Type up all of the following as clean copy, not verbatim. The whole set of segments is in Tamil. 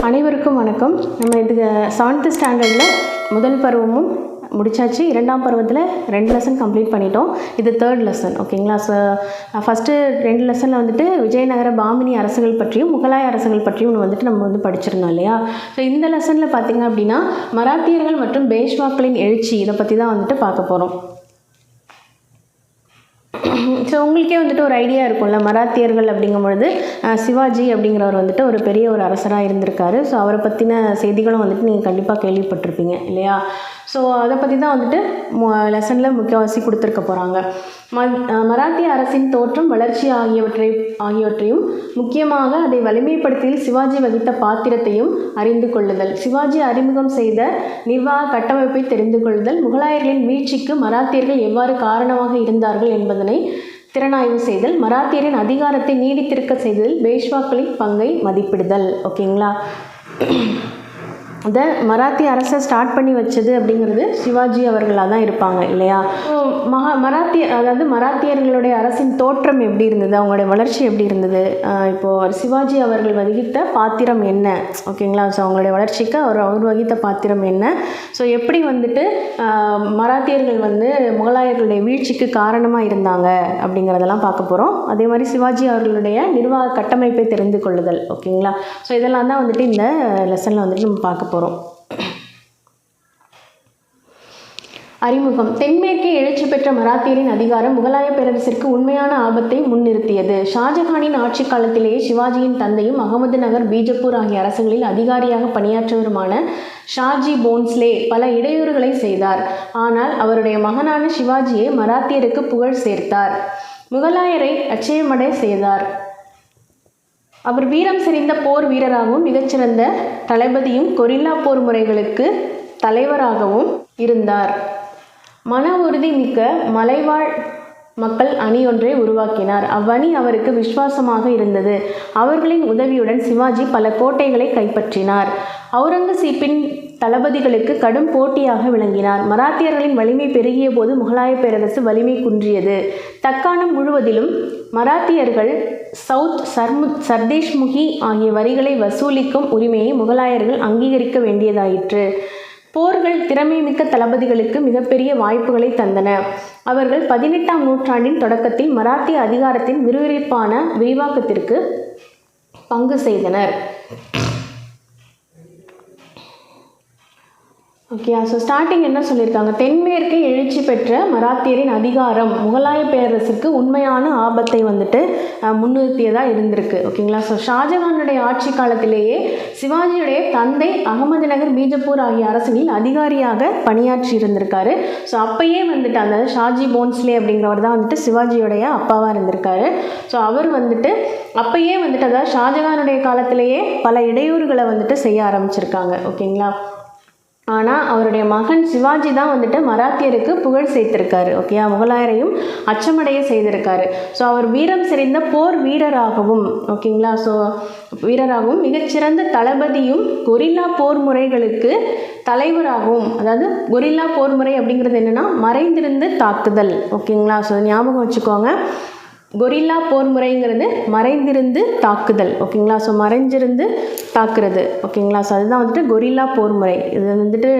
அனைவருக்கும் வணக்கம். நம்ம இதுக்கு 7th ஸ்டாண்டர்டில் முதல் பருவமும் முடிச்சாச்சு. 2ஆம் பருவத்தில் 2 லெசன் கம்ப்ளீட் பண்ணிட்டோம். இது 3rd லெசன். ஓகேங்களா? ஸோ ஃபஸ்ட்டு 2 லெசனில் வந்துட்டு விஜயநகர பாமினி அரசுகள் பற்றியும் முகலாய அரசுகள் பற்றியும் நம்ம படிச்சிருந்தோம் இல்லையா? ஸோ இந்த லெசனில் பார்த்திங்க அப்படின்னா மராத்தியர்கள் மற்றும் பேஷ்வாக்களின் எழுச்சி இதை பற்றி தான் பார்க்க போகிறோம். ஸோ உங்களுக்கே ஒரு ஐடியா இருக்கும்ல, மராத்தியர்கள் அப்படிங்கும்பொழுது சிவாஜி அப்படிங்கிறவர் ஒரு பெரிய ஒரு அரசராக இருந்திருக்காரு. ஸோ அவரை பற்றின செய்திகளும் நீங்கள் கண்டிப்பாக கேள்விப்பட்டிருப்பீங்க இல்லையா? ஸோ அதை பற்றி தான் லெசனில் முக்கியவாசி கொடுத்துருக்க போகிறாங்க. மராத்திய அரசின் தோற்றம் வளர்ச்சி ஆகியவற்றையும் முக்கியமாக அதை வலிமைப்படுத்தியில் சிவாஜி வகித்த பாத்திரத்தையும் அறிந்து கொள்ளுதல், சிவாஜி அறிமுகம் செய்த நிர்வாக கட்டமைப்பை தெரிந்து கொள்ளுதல், முகலாயர்களின் வீழ்ச்சிக்கு மராத்தியர்கள் எவ்வாறு காரணமாக இருந்தார்கள் என்பதனை திறனாய்வு செய்தல், மராத்தியரின் அதிகாரத்தை நீடித்திருக்க செய்தல், பேஷ்வாக்களின் பங்கை மதிப்பிடுதல். ஓகேங்களா? அதை மராத்திய அரசை ஸ்டார்ட் பண்ணி வச்சது அப்படிங்கிறது சிவாஜி அவர்களாக தான் இருப்பாங்க இல்லையா? ஸோ மராத்தியர்களுடைய அரசின் தோற்றம் எப்படி இருந்தது, அவங்களுடைய வளர்ச்சி எப்படி இருந்தது, இப்போது சிவாஜி அவர்கள் வகித்த பாத்திரம் என்ன? ஓகேங்களா? ஸோ அவங்களுடைய வளர்ச்சிக்கு அவர் வகித்த பாத்திரம் என்ன? ஸோ எப்படி மராத்தியர்கள் முகலாயர்களுடைய வீழ்ச்சிக்கு காரணமாக இருந்தாங்க அப்படிங்கிறதெல்லாம் பார்க்க போகிறோம். அதே மாதிரி சிவாஜி அவர்களுடைய நிர்வாக கட்டமைப்பை தெரிந்து கொள்ளுதல். ஓகேங்களா? ஸோ இதெல்லாம் தான் இந்த லெசனில் நம்ம பார்க்க போகிறோம். அறிமுகம். தென்மேற்கே எழுச்சி பெற்ற மராத்தியரின் அதிகாரம் முகலாய பேரரசிற்கு உண்மையான ஆபத்தை முன்னிறுத்தியது. ஷாஜஹானின் ஆட்சி காலத்திலேயே சிவாஜியின் தந்தையும் அகமது நகர், பீஜப்பூர் ஆகிய அரசுகளில் அதிகாரியாக பணியாற்றவருமான ஷாஜி போன்ஸ்லே பல இடையூறுகளை செய்தார். ஆனால் அவருடைய மகனான சிவாஜியை மராத்தியருக்கு புகழ் சேர்த்தார், முகலாயரை அச்சயமடை செய்தார். அவர் வீரம் செறிந்த போர் வீரராகவும் மிகச்சிறந்த தளபதியும் கொரில்லா போர் முறைகளுக்கு தலைவராகவும் இருந்தார். மன உறுதி மிக்க மலைவாழ் மக்கள் அணி ஒன்றை உருவாக்கினார். அவ்வணி அவருக்கு விசுவாசமாக இருந்தது. அவர்களின் உதவியுடன் சிவாஜி பல கோட்டைகளை கைப்பற்றினார். அவுரங்கசீப்பின் தளபதிகளுக்கு கடும் போட்டியாக விளங்கினார். மராத்தியர்களின் வலிமை பெருகிய போது முகலாய பேரரசு வலிமை குன்றியது. தக்காணம் முழுவதிலும் மராத்தியர்கள் சவுத் சர்தேஷ்முகி ஆகிய வரிகளை வசூலிக்கும் உரிமையை முகலாயர்கள் அங்கீகரிக்க வேண்டியதாயிற்று. போர்கள் திறமைமிக்க தளபதிகளுக்கு மிகப்பெரிய வாய்ப்புகளை தந்தன. அவர்கள் 18ஆம் நூற்றாண்டின் தொடக்கத்தில் மராத்திய அதிகாரத்தின் விறுவிறுப்பான விரிவாக்கத்திற்கு பங்கு செய்தனர். ஓகே, ஸோ ஸ்டார்டிங் என்ன சொல்லியிருக்காங்க? தென்மேற்கே எழுச்சி பெற்ற மராத்தியரின் அதிகாரம் முகலாய பேரரசுக்கு உண்மையான ஆபத்தை முன்னிறுத்தியதாக இருந்திருக்கு. ஓகேங்களா? ஸோ ஷாஜஹானுடைய ஆட்சி காலத்திலேயே சிவாஜியுடைய தந்தை அகமது நகர், பீஜப்பூர் ஆகிய அரசுகளில் அதிகாரியாக பணியாற்றி இருந்திருக்காரு. ஸோ அப்பயே அந்த ஷாஜி போன்ஸ்லே அப்படிங்கிறவர் தான் சிவாஜியுடைய அப்பாவாக இருந்திருக்காரு. ஸோ அவர் அப்பயே அதாவது ஷாஜஹானுடைய காலத்திலேயே பல இடையூறுகளை செய்ய ஆரம்பிச்சிருக்காங்க. ஓகேங்களா? ஆனால் அவருடைய மகன் சிவாஜி தான் மராத்தியருக்கு புகழ் சேர்த்திருக்காரு. ஓகேயா? முகலாயரையும் அச்சமடைய செய்திருக்காரு. ஸோ அவர் வீரம் செறிந்த போர் வீரராகவும், ஓகேங்களா, ஸோ வீரராகவும் மிகச்சிறந்த தளபதியும் கொரில்லா போர் முறைகளுக்கு தலைவராகவும், அதாவது கொரில்லா போர் முறை அப்படிங்கிறது என்னென்னா மறைந்திருந்து தாக்குதல். ஓகேங்களா? ஸோ ஞாபகம் வச்சுக்கோங்க, கொரில்லா போர் முறைங்கிறது மறைந்திருந்து தாக்குதல். ஓகேங்களா? ஸோ மறைஞ்சிருந்து தாக்குறது. ஓகேங்களா? ஸோ அதுதான் கொரில்லா போர் முறை. இது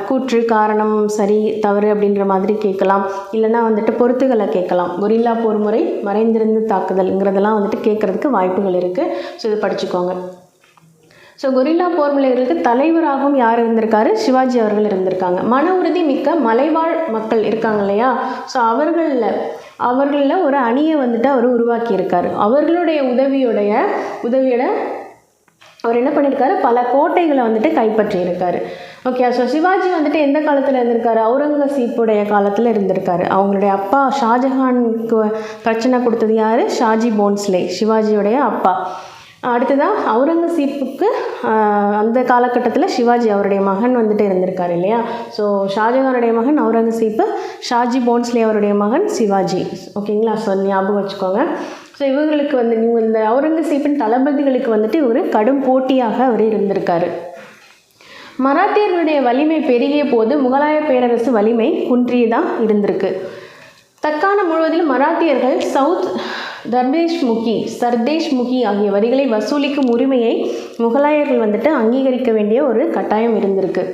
கூற்று, காரணம், சரி, தவறு அப்படின்ற மாதிரி கேட்கலாம், இல்லைன்னா பொறுத்துகளை கேட்கலாம். கொரில்லா போர் முறை, மறைந்திருந்து தாக்குதல்ங்கிறதெல்லாம் கேட்குறதுக்கு வாய்ப்புகள் இருக்குது. ஸோ இது படிச்சுக்கோங்க. ஸோ கொரில்லா போர் முறைகளுக்கு தலைவராகவும் யார் இருந்திருக்காரு? சிவாஜி அவர்கள் இருந்திருக்காங்க. மன உறுதி மிக்க மலைவாழ் மக்கள் இருக்காங்க இல்லையா? ஸோ அவர்களில் ஒரு அணியை அவர் உருவாக்கியிருக்காரு. அவர்களுடைய உதவியோட அவர் என்ன பண்ணியிருக்காரு? பல கோட்டைகளை கைப்பற்றியிருக்காரு. ஓகே, ஸோ சிவாஜி எந்த காலத்தில் இருந்திருக்காரு? அவுரங்கசீப்புடைய காலத்தில் இருந்திருக்காரு. அவங்களுடைய அப்பா ஷாஜஹானுக்கு பிரச்சனை கொடுத்தது யார்? ஷாஜி போன்ஸ்லே, சிவாஜியுடைய அப்பா. அடுத்ததாக அவுரங்கசீப்புக்கு அந்த காலகட்டத்தில் சிவாஜி அவருடைய மகன் இருந்திருக்காரு இல்லையா? ஸோ ஷாஜஹானுடைய மகன் அவுரங்கசீப்பு, ஷாஜி போன்ஸ்லே அவருடைய மகன் சிவாஜி. ஓகேங்களா? ஸோ ஞாபகம் வச்சுக்கோங்க. ஸோ இவங்களுக்கு இந்த அவுரங்கசீப்பின் தளபதிகளுக்கு இவர் கடும் போட்டியாக அவர் இருந்திருக்காரு. மராத்தியர்களுடைய வலிமை பெருகிய போது முகலாய பேரரசு வலிமை குன்றியதாக இருந்திருக்கு. தக்காணம் முழுவதிலும் மராத்தியர்கள் சவுத் சர்தேஷ்முகி ஆகிய வரிகளை வசூலிக்கும் உரிமையை முகலாயர்கள் வந்துட்டு அங்கீகரிக்க வேண்டிய ஒரு கட்டாயம் இருந்திருக்கு.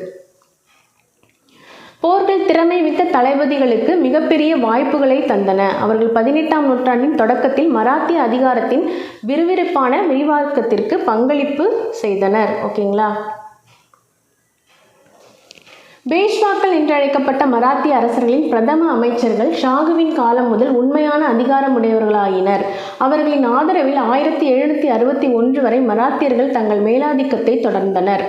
போர்கள் திறமை மிக்க தளபதிகளுக்கு மிகப்பெரிய வாய்ப்புகளை தந்தன. அவர்கள் 18ஆம் நூற்றாண்டின் தொடக்கத்தில் மராத்திய அதிகாரத்தின் விறுவிறுப்பான விரிவாக்கத்திற்கு பங்களிப்பு செய்தனர். ஓகேங்களா. பேஷ்வாக்கள் என்று அழைக்கப்பட்ட மராத்திய அரசர்களின் பிரதம அமைச்சர்கள் ஷாகுவின் காலம் முதல் உண்மையான அதிகாரமுடையவர்களாயினர். அவர்களின் ஆதரவில் 1761 வரை மராத்தியர்கள் தங்கள் மேலாதிக்கத்தை தொடர்ந்தனர்.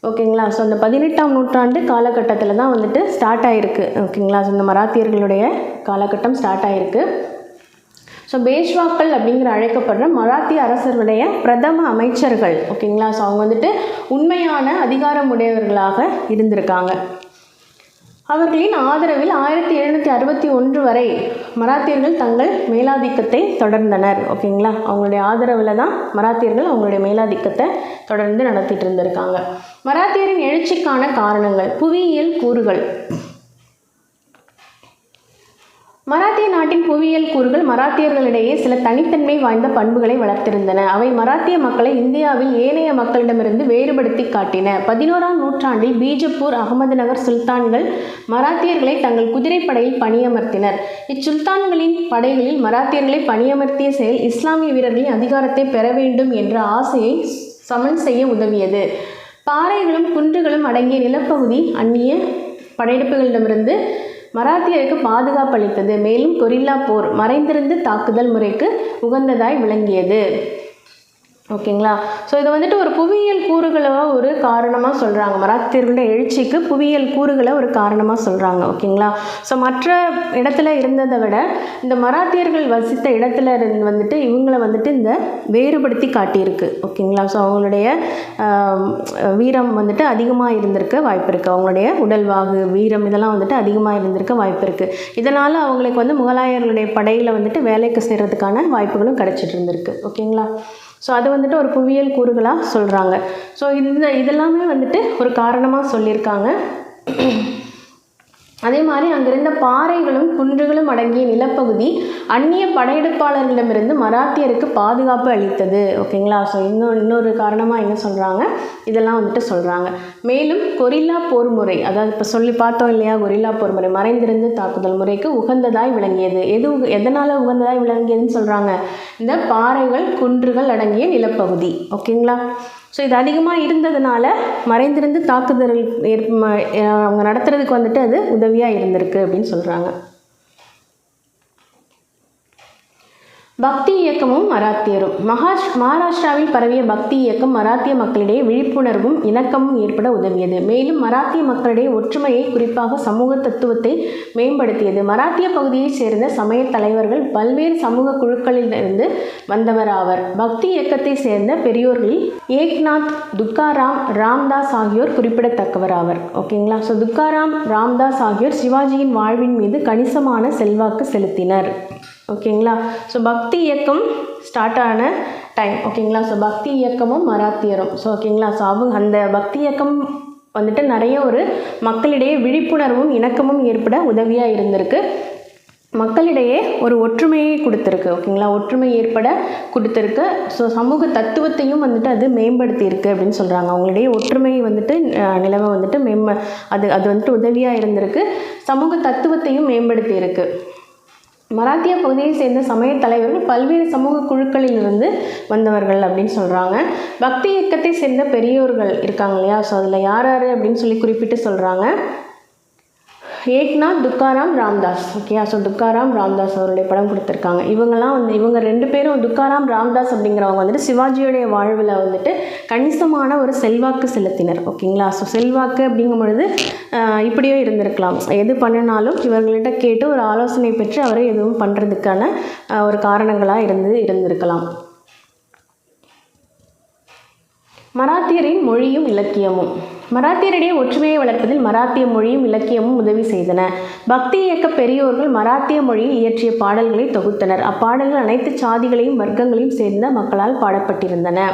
ஓகேங்களா. ஸோ அந்த 18ஆம் நூற்றாண்டு காலகட்டத்தில் தான் வந்துட்டு ஸ்டார்ட் ஆகிருக்கு. ஓகேங்களா. ஸோ இந்த மராத்தியர்களுடைய காலகட்டம் ஸ்டார்ட் ஆகிருக்கு. ஸோ பேஷ்வாக்கள் அப்படிங்கிற அழைக்கப்படுற மராத்திய அரசர்களுடைய பிரதம அமைச்சர்கள். ஓகேங்களா. ஸோ அவங்க வந்துட்டு உண்மையான அதிகாரமுடையவர்களாக இருந்திருக்காங்க. அவர்களின் ஆதரவில் 1761 வரை மராத்தியர்கள் தங்கள் மேலாதிக்கத்தை தொடர்ந்தனர். ஓகேங்களா. அவங்களுடைய ஆதரவில் தான் மராத்தியர்கள் அவங்களுடைய மேலாதிக்கத்தை தொடர்ந்து நடத்திட்டு இருந்திருக்காங்க. மராத்தியரின் எழுச்சிக்கான காரணங்கள். புவியியல் கூறுகள். மராத்திய நாட்டின் புவியியல் கூறுகள் மராத்தியர்களிடையே சில தனித்தன்மை வாய்ந்த பண்புகளை வளர்த்திருந்தன. அவை மராத்திய மக்களை இந்தியாவில் ஏனைய மக்களிடமிருந்து வேறுபடுத்தி காட்டின. 11ஆம் நூற்றாண்டில் பீஜப்பூர், அகமது நகர் சுல்தான்கள் மராத்தியர்களை தங்கள் குதிரைப்படையில் பணியமர்த்தினர். இச்சுல்தான்களின் படைகளில் மராத்தியர்களை பணியமர்த்திய செயல் இஸ்லாமிய வீரர்களின் அதிகாரத்தை பெற வேண்டும் என்ற ஆசையை சமன் செய்ய உதவியது. பாறைகளும் குன்றுகளும் அடங்கிய நிலப்பகுதி அந்நிய படையெடுப்புகளிடமிருந்து மராத்தியருக்கு பாதுகாப்பு அளித்தது. மேலும் கொரில்லா போர், மறைந்திருந்து தாக்குதல் முறைக்கு உகந்ததாய் விளங்கியது. ஓகேங்களா. ஸோ இதை வந்துட்டு ஒரு புவியியல் கூறுகளை ஒரு காரணமாக சொல்கிறாங்க. மராத்தியர்களுடைய எழுச்சிக்கு புவியியல் கூறுகளை ஒரு காரணமாக சொல்கிறாங்க. ஓகேங்களா. ஸோ மற்ற இடத்துல இருந்ததை விட இந்த மராத்தியர்கள் வசித்த இடத்துல வந்துட்டு இவங்களை வந்துட்டு இந்த வேறுபடுத்தி காட்டியிருக்கு. ஓகேங்களா. ஸோ அவங்களுடைய வீரம் வந்துட்டு அதிகமாக இருந்திருக்க வாய்ப்பு இருக்குது. அவங்களுடைய உடல்வாகு, வீரம் இதெல்லாம் வந்துட்டு அதிகமாக இருந்திருக்க வாய்ப்பு இருக்குது. இதனால் அவங்களுக்கு வந்து முகலாயர்களுடைய படையில் வந்துட்டு வேலைக்கு சேர்கிறதுக்கான வாய்ப்புகளும் கிடைச்சிட்டு இருந்திருக்கு. ஓகேங்களா. ஸோ அது வந்துட்டு ஒரு புவியியல் கூறுகளாக சொல்கிறாங்க. ஸோ இதெல்லாமே வந்துட்டு ஒரு காரணமாக சொல்லியிருக்காங்க. அதே மாதிரி அங்கிருந்த பாறைகளும் குன்றுகளும் அடங்கிய நிலப்பகுதி அந்நிய படையெடுப்பாளர்களிடமிருந்து மராத்தியருக்கு பாதுகாப்பு அளித்தது. ஓகேங்களா. ஸோ இன்னொரு காரணமாக என்ன சொல்கிறாங்க, இதெல்லாம் வந்துட்டு சொல்கிறாங்க. மேலும் கொரில்லா போர் முறை, அதாவது இப்போ சொல்லி பார்த்தோம் இல்லையா, கொரில்லா போர் முறை மறைந்திருந்து தாக்குதல் முறைக்கு உகந்ததாய் விளங்கியது. எதனால் உகந்ததாய் விளங்கியதுன்னு சொல்கிறாங்க, இந்த பாறைகள் குன்றுகள் அடங்கிய நிலப்பகுதி. ஓகேங்களா. ஸோ இது அதிகமாக இருந்ததுனால மறைந்திருந்து தாக்குதல் அவங்க நடத்துறதுக்கு வந்துட்டு அது உதவியாக இருந்திருக்கு அப்படின்னு சொல்கிறாங்க. பக்தி இயக்கமும் மராத்தியரும். மகாராஷ்டிராவில் பரவிய பக்தி இயக்கம் மராத்திய மக்களிடையே விழிப்புணர்வும் இணக்கமும் ஏற்பட உதவியது. மேலும் மராத்திய மக்களிடையே ஒற்றுமையை, குறிப்பாக சமூக தத்துவத்தை மேம்படுத்தியது. மராத்திய பகுதியைச் சேர்ந்த சமய தலைவர்கள் பல்வேறு சமூக குழுக்களில் இருந்து வந்தவர் ஆவர். பக்தி இயக்கத்தை சேர்ந்த பெரியோர்களில் ஏக்நாத், துக்காராம், ராம்தாஸ் ஆகியோர் குறிப்பிடத்தக்கவர் ஆவர். ஓகேங்களா. ஸோ துக்காராம், ராம்தாஸ் ஆகியோர் சிவாஜியின் வாழ்வின் மீது கணிசமான செல்வாக்கு செலுத்தினர். ஓகேங்களா. ஸோ பக்தி இயக்கம் ஸ்டார்ட் ஆன டைம். ஓகேங்களா. ஸோ பக்தி இயக்கமும் மராத்தியரும். ஸோ ஓகேங்களா. ஸோ அவங்க அந்த பக்தி இயக்கம் வந்துட்டு நிறைய ஒரு மக்களிடையே விழிப்புணர்வும் இணக்கமும் ஏற்பட உதவியாக இருந்திருக்கு. மக்களிடையே ஒரு ஒற்றுமையை கொடுத்துருக்கு. ஓகேங்களா. ஒற்றுமை ஏற்பட கொடுத்துருக்கு. ஸோ சமூக தத்துவத்தையும் வந்துட்டு அது மேம்படுத்தியிருக்கு அப்படின்னு சொல்கிறாங்க. அவங்களுடைய ஒற்றுமை வந்துட்டு நிலைமை வந்துட்டு அது வந்துட்டு உதவியாக இருந்திருக்கு. சமூக தத்துவத்தையும் மேம்படுத்தி இருக்கு. மராத்திய பகுதியை சேர்ந்த சமய தலைவர்கள் பல்வேறு சமூக குழுக்களில் இருந்து வந்தவர்கள் அப்படின்னு சொல்கிறாங்க. பக்தி இயக்கத்தை சேர்ந்த பெரியோர்கள் இருக்காங்க இல்லையா, ஸோ அதில் யார் யார் அப்படின்னு சொல்லி குறிப்பிட்டு சொல்கிறாங்க. ஏக்நாத், துக்காராம், ராம்தாஸ். ஓகேயா. ஸோ துக்காராம், ராம்தாஸ் அவருடைய படம் கொடுத்துருக்காங்க. இவங்க ரெண்டு பேரும், துக்காராம், ராம்தாஸ் அப்படிங்கிறவங்க வந்துட்டு சிவாஜியுடைய வாழ்வில் வந்துட்டு கணிசமான ஒரு செல்வாக்கு செலுத்தினர். ஓகேங்களா. ஸோ செல்வாக்கு அப்படிங்கும் பொழுது இப்படியோ இருந்திருக்கலாம். எது பண்ணினாலும் இவர்கள்ட்ட கேட்டு ஒரு ஆலோசனை பெற்று அவரை எதுவும் பண்ணுறதுக்கான ஒரு காரணங்களாக இருந்திருக்கலாம். மராத்தியரின் மொழியும் இலக்கியமும். மராத்தியரிடையே ஒற்றுமையை வளர்ப்பதில் மராத்திய மொழியும் இலக்கியமும் உதவி செய்தன. பக்தி இயக்க பெரியோர்கள் மராத்திய மொழியில் இயற்றிய பாடல்களை தொகுத்தனர். அப்பாடல்கள் அனைத்து சாதிகளையும் வர்க்கங்களையும் சேர்ந்த மக்களால் பாடப்பட்டிருந்தன.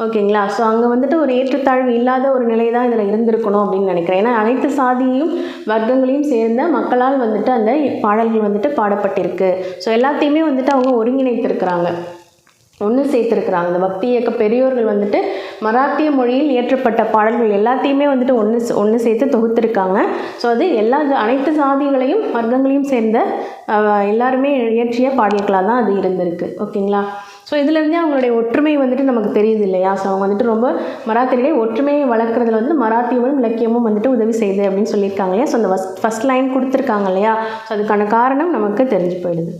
ஓகேங்களா. ஸோ அங்கே வந்துட்டு ஒரு ஏற்றத்தாழ்வு இல்லாத ஒரு நிலை தான் இதில் இருந்திருக்கணும் அப்படின்னு நினைக்கிறேன். ஏன்னா அனைத்து சாதியையும் வர்க்கங்களையும் சேர்ந்த மக்களால் வந்துட்டு அந்த பாடல்கள் வந்துட்டு பாடப்பட்டிருக்கு. ஸோ எல்லாத்தையுமே வந்துட்டு அவங்க ஒருங்கிணைத்திருக்கிறாங்க, ஒன்று சேர்த்துருக்குறாங்க. இந்த பக்தி இயக்க பெரியோர்கள் வந்துட்டு மராத்திய மொழியில் இயற்றப்பட்ட பாடல்கள் எல்லாத்தையுமே வந்துட்டு ஒன்று சேர்த்து தொகுத்திருக்காங்க. ஸோ அது அனைத்து சாதிகளையும் வர்க்கங்களையும் சேர்ந்த எல்லாருமே இயற்றிய பாடல்களாக தான் அது இருந்திருக்கு. ஓகேங்களா. ஸோ இதுலேருந்தே அவங்களுடைய ஒற்றுமை வந்துட்டு நமக்கு தெரியுது இல்லையா. ஸோ அவங்க வந்துட்டு ரொம்ப மராத்தியிலே ஒற்றுமையை வளர்க்குறதுல வந்து மராத்தியமும் இலக்கியமும் வந்துட்டு உதவி செய்யுது அப்படின்னு சொல்லியிருக்காங்க இல்லையா. ஸோ அந்த ஃபஸ்ட் லைன் கொடுத்துருக்காங்க இல்லையா. ஸோ அதுக்கான காரணம் நமக்கு தெரிஞ்சு போயிடுது.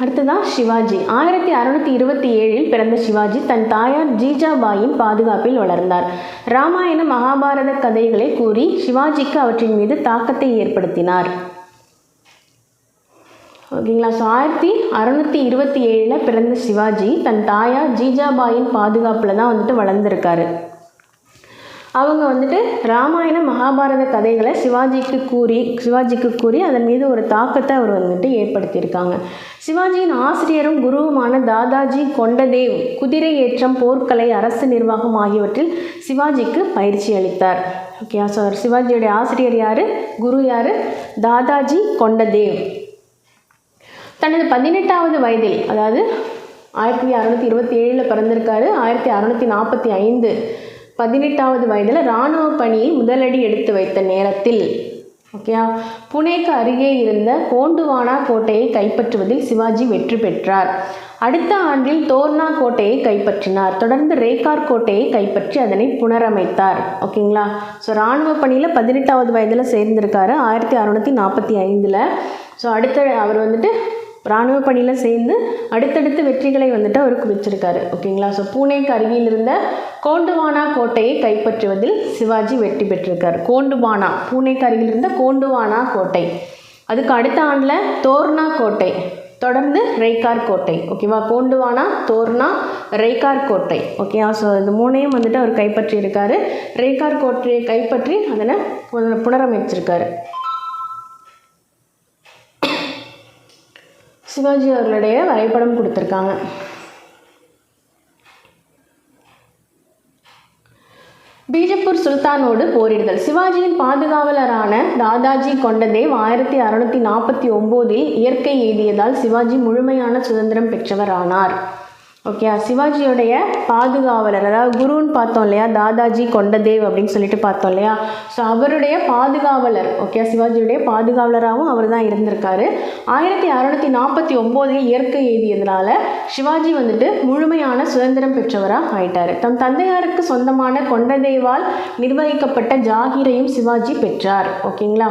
அடுத்ததான் சிவாஜி. 1627 பிறந்த சிவாஜி தன் தாயார் ஜீஜாபாயின் பாதுகாப்பில் வளர்ந்தார். ராமாயண மகாபாரத கதைகளை கூறி சிவாஜிக்கு அவற்றின் மீது தாக்கத்தை ஏற்படுத்தினார். ஓகேங்களா. ஸோ 1627 பிறந்த சிவாஜி தன் தாயார் ஜீஜாபாயின் பாதுகாப்பில் தான் வந்துட்டு வளர்ந்துருக்காரு. அவங்க வந்துட்டு ராமாயண மகாபாரத கதைகளை சிவாஜிக்கு கூறி அதன் மீது ஒரு தாக்கத்தை அவர் வந்துட்டு ஏற்படுத்தியிருக்காங்க. சிவாஜியின் ஆசிரியரும் குருவுமான தாதாஜி கொண்டதேவ் குதிரை ஏற்றம், போர்க்கலை, அரசு நிர்வாகம் ஆகியவற்றில் சிவாஜிக்கு பயிற்சி அளித்தார். ஓகே. ஸோ சிவாஜியுடைய ஆசிரியர் யார், குரு யார், தாதாஜி கொண்டதேவ். தனது 18வது வயதில், அதாவது 1627 பிறந்திருக்காரு, 1645 18வது வயதில் இராணுவ பணியை முதலடி எடுத்து வைத்த நேரத்தில், ஓகே, புனேக்கு அருகே இருந்த கோண்டுவானா கோட்டையை கைப்பற்றுவதில் சிவாஜி வெற்றி பெற்றார். அடுத்த ஆண்டில் தோர்னா கோட்டையை கைப்பற்றினார். தொடர்ந்து ரேகார் கோட்டையை கைப்பற்றி அதனை புனரமைத்தார். ஓகேங்களா. ஸோ இராணுவ பணியில் 18வது வயதில் சேர்ந்திருக்காரு 1645. ஸோ அவர் வந்துட்டு இராணுவ பணியில் சேர்ந்து அடுத்தடுத்து வெற்றிகளை வந்துட்டு அவர் குவிச்சிருக்காரு. ஓகேங்களா. ஸோ பூனேக்கு அருகில் இருந்த கோண்டுவானா கோட்டையை கைப்பற்றுவதில் சிவாஜி வெற்றி பெற்றிருக்கார். கோண்டுவானா, பூனேக்கு அருகில் இருந்த கோண்டுவானா கோட்டை, அதுக்கு அடுத்த ஆண்டில் தோர்னா கோட்டை, தொடர்ந்து ரேகார் கோட்டை. ஓகேவா. கோண்டுவானா, தோர்னா, ரேகார் கோட்டை. ஓகே. ஸோ இந்த மூணையும் வந்துட்டு அவர் கைப்பற்றி இருக்காரு. ரேகார் கோட்டையை கைப்பற்றி அதனை புனரமைச்சிருக்காரு. சிவாஜி அவர்களுடைய வரைபடம் கொடுத்துருக்காங்க. பீஜப்பூர் சுல்தானோடு போரிடுதல். சிவாஜியின் பாதுகாவலரான தாதாஜி கொண்டதேவ் 1649 இயற்கை எய்தியதால் சிவாஜி முழுமையான சுதந்திரம் பெற்றவர் ஆனார். ஓகே. சிவாஜியோடைய பாதுகாவலர், அதாவது குருன்னு பார்த்தோம் இல்லையா, தாதாஜி கொண்டதேவ் அப்படின்னு சொல்லிட்டு பார்த்தோம் இல்லையா. ஸோ அவருடைய பாதுகாவலர், ஓகே, சிவாஜியுடைய பாதுகாவலராகவும் அவர் தான் இருந்திருக்காரு. 1649 இயற்கை எய்தியதுனால சிவாஜி வந்துட்டு முழுமையான சுதந்திரம் பெற்றவராக ஆயிட்டார். தம் தந்தையாருக்கு சொந்தமான கொண்டதேவால் நிர்வகிக்கப்பட்ட ஜாகீரையும் சிவாஜி பெற்றார். ஓகேங்களா.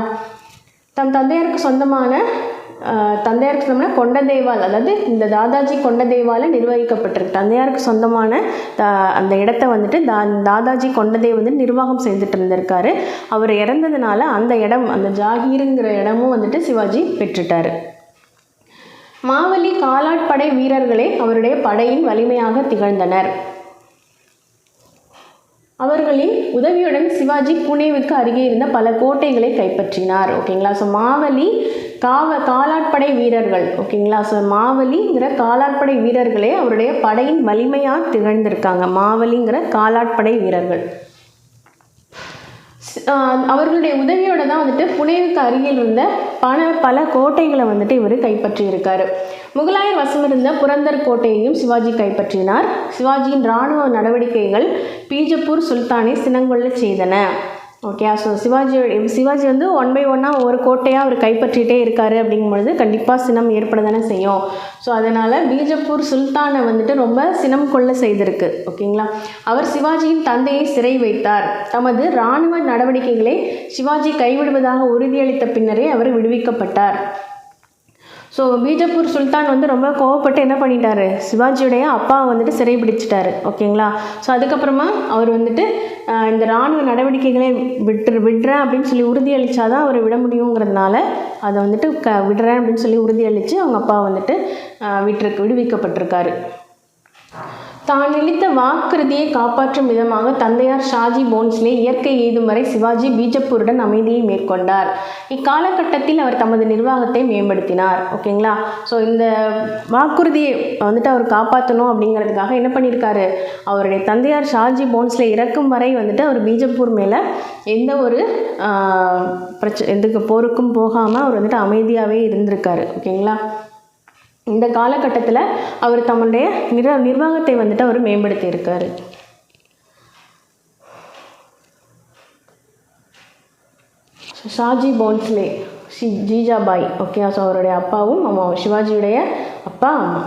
தம் தந்தையாருக்கு சொந்தமான கொண்டதேவால், அதாவது இந்த தாதாஜி கொண்டதேவால் நிர்வகிக்கப்பட்டிருக்கு. தந்தையாருக்கு சொந்தமான அந்த இடத்த வந்துட்டு தாதாஜி கொண்டதேவ் வந்து நிர்வாகம் செய்துட்டு இருந்திருக்காரு. அவர் இறந்ததுனால அந்த இடம், அந்த ஜாகீருங்கிற இடமும் வந்துட்டு சிவாஜி பெற்றுட்டார். மாவலி காலாட்படை வீரர்களே அவருடைய படையின் வலிமையாக திகழ்ந்தனர். அவர்களின் உதவியுடன் சிவாஜி புனேவுக்கு அருகே இருந்த பல கோட்டைகளை கைப்பற்றினார். ஓகேங்களா. ஸோ மாவலி காலாட்படை வீரர்கள், ஓகேங்களா. ஸோ மாவலிங்கிற காலாட்படை வீரர்களே அவருடைய படையின் வலிமையாக திகழ்ந்திருக்காங்க. மாவலிங்கிற காலாட்படை வீரர்கள் அவர்களுடைய உதவியோடு தான் வந்துட்டு புனேவுக்கு அருகில் இருந்த பல கோட்டைகளை வந்துட்டு இவர் கைப்பற்றி இருக்காரு. முகலாயர் வசம் இருந்த புரந்தர் கோட்டையையும் சிவாஜி கைப்பற்றினார். சிவாஜியின் இராணுவ நடவடிக்கைகள் பீஜப்பூர் சுல்தானை சினங்கொள்ள செய்தன. ஓகே. ஸோ சிவாஜி வந்து ஒன் பை ஒன்னாக ஒவ்வொரு கோட்டையாக அவர் கைப்பற்றிகிட்டே இருக்காரு. அப்படிங்கும்பொழுது கண்டிப்பாக சினம் ஏற்பட தானே செய்யும். ஸோ அதனால் பீஜப்பூர் சுல்தானை வந்துட்டு ரொம்ப சினம் கொள்ள செய்திருக்கு. ஓகேங்களா. அவர் சிவாஜியின் தந்தையை சிறை வைத்தார். தமது இராணுவ நடவடிக்கைகளை சிவாஜி கைவிடுவதாக உறுதியளித்த பின்னரே அவர் விடுவிக்கப்பட்டார். ஸோ பீஜப்பூர் சுல்தான் வந்து ரொம்ப கோவப்பட்டு என்ன பண்ணிட்டாரு, சிவாஜியுடைய அப்பாவை வந்துட்டு சிறை பிடிச்சிட்டாரு. ஓகேங்களா. ஸோ அதுக்கப்புறமா அவர் வந்துட்டு இந்த இராணுவ நடவடிக்கைகளை விடுறேன் அப்படின்னு சொல்லி உறுதியளித்தாதான் அவர் விட முடியுங்கிறதுனால அதை வந்துட்டு விடுறேன் அப்படின்னு சொல்லி உறுதியளித்து அவங்க அப்பா வந்துட்டு விடுவிக்கப்பட்டிருக்காரு. தான் அளித்த வாக்குறுதியை காப்பாற்றும் விதமாக தந்தையார் ஷாஜி போன்ஸ்லே இயற்கை எய்தும் வரை சிவாஜி பீஜப்பூருடன் அமைதியை மேற்கொண்டார். இக்காலகட்டத்தில் அவர் தமது நிர்வாகத்தை மேம்படுத்தினார். ஓகேங்களா. ஸோ இந்த வாக்குறுதியை வந்துட்டு அவர் காப்பாற்றணும் அப்படிங்கிறதுக்காக என்ன பண்ணியிருக்காரு, அவருடைய தந்தையார் ஷாஜி போன்ஸ்லே இறக்கும் வரை வந்துட்டு அவர் பீஜப்பூர் மேலே எந்த ஒரு எதுக்கு போருக்கும் போகாமல் அவர் வந்துட்டு அமைதியாகவே இருந்திருக்காரு. ஓகேங்களா. இந்த காலகட்டத்தில் அவர் தம்முடைய நிர்வாகத்தை வந்துட்டு அவர் மேம்படுத்தி இருக்காரு. ஷாஜி போன்ஸ்லே ஜீஜாபாய். ஓகே. ஸோ அவருடைய அப்பாவும் அம்மாவும், சிவாஜியுடைய அப்பா அம்மா.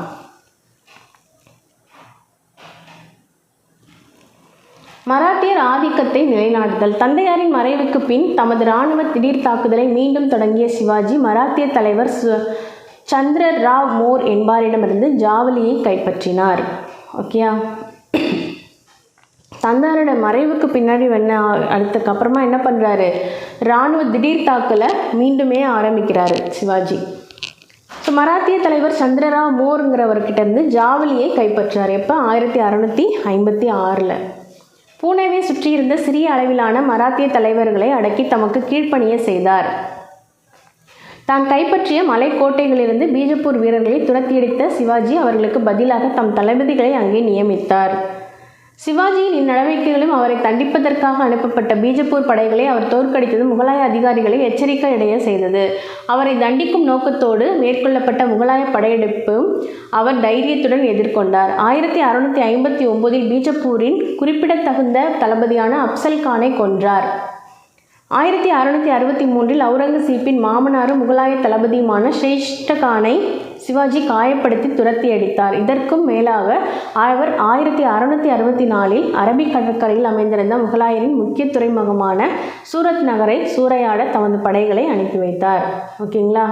மராத்தியர் ஆதிக்கத்தை நிலைநாட்டுதல். தந்தையாரின் மறைவுக்கு பின் தமது இராணுவ திடீர் தாக்குதலை மீண்டும் தொடங்கிய சிவாஜி மராத்திய தலைவர் சந்திரராவ் மோர் என்பாரிடமிருந்து ஜாவலியை கைப்பற்றினார். ஓகேயா. தந்தையாரோட மறைவுக்கு பின்னாடி அதுக்கப்புறமா என்ன பண்ணுறாரு, இராணுவ திடீர் தாக்கலை மீண்டுமே ஆரம்பிக்கிறாரு சிவாஜி. ஸோ மராத்திய தலைவர் சந்திரராவ் மோருங்கிறவர்கிட்ட இருந்து ஜாவலியை கைப்பற்றார். எப்போ? 1656. பூனேவை சுற்றியிருந்த சிறிய அளவிலான மராத்திய தலைவர்களை அடக்கி தமக்கு கீழ்ப்பணிய செய்தார். தான் கைப்பற்றிய மலைக்கோட்டைகளிலிருந்து பீஜப்பூர் வீரர்களை துரத்தியடித்த சிவாஜி அவர்களுக்கு பதிலாக தம் தளபதிகளை அங்கே நியமித்தார். சிவாஜியின் இந்நடவடிக்கைகளும் அவரை தண்டிப்பதற்காக அனுப்பப்பட்ட பீஜப்பூர் படைகளை அவர் தோற்கடித்தது முகலாய அதிகாரிகளை எச்சரிக்கையடைய செய்தது. அவரை தண்டிக்கும் நோக்கத்தோடு மேற்கொள்ளப்பட்ட முகலாய படையெடுப்பும் அவர் தைரியத்துடன் எதிர்கொண்டார். 1659 பீஜப்பூரின் குறிப்பிடத்தகுந்த தளபதியான அப்சல் கானை கொன்றார். 1663 அவுரங்கசீப்பின் மாமனாரும் முகலாய தளபதியுமான ஷேஷ்ட கானை சிவாஜி காயப்படுத்தி துரத்தி அடித்தார். இதற்கும் மேலாக அவர் 1664 அரபிக் கடற்கரையில் அமைந்திருந்த முகலாயரின் முக்கிய துறைமுகமான சூரத் நகரை சூறையாட தமது படைகளை அனுப்பி வைத்தார். ஓகேங்களா.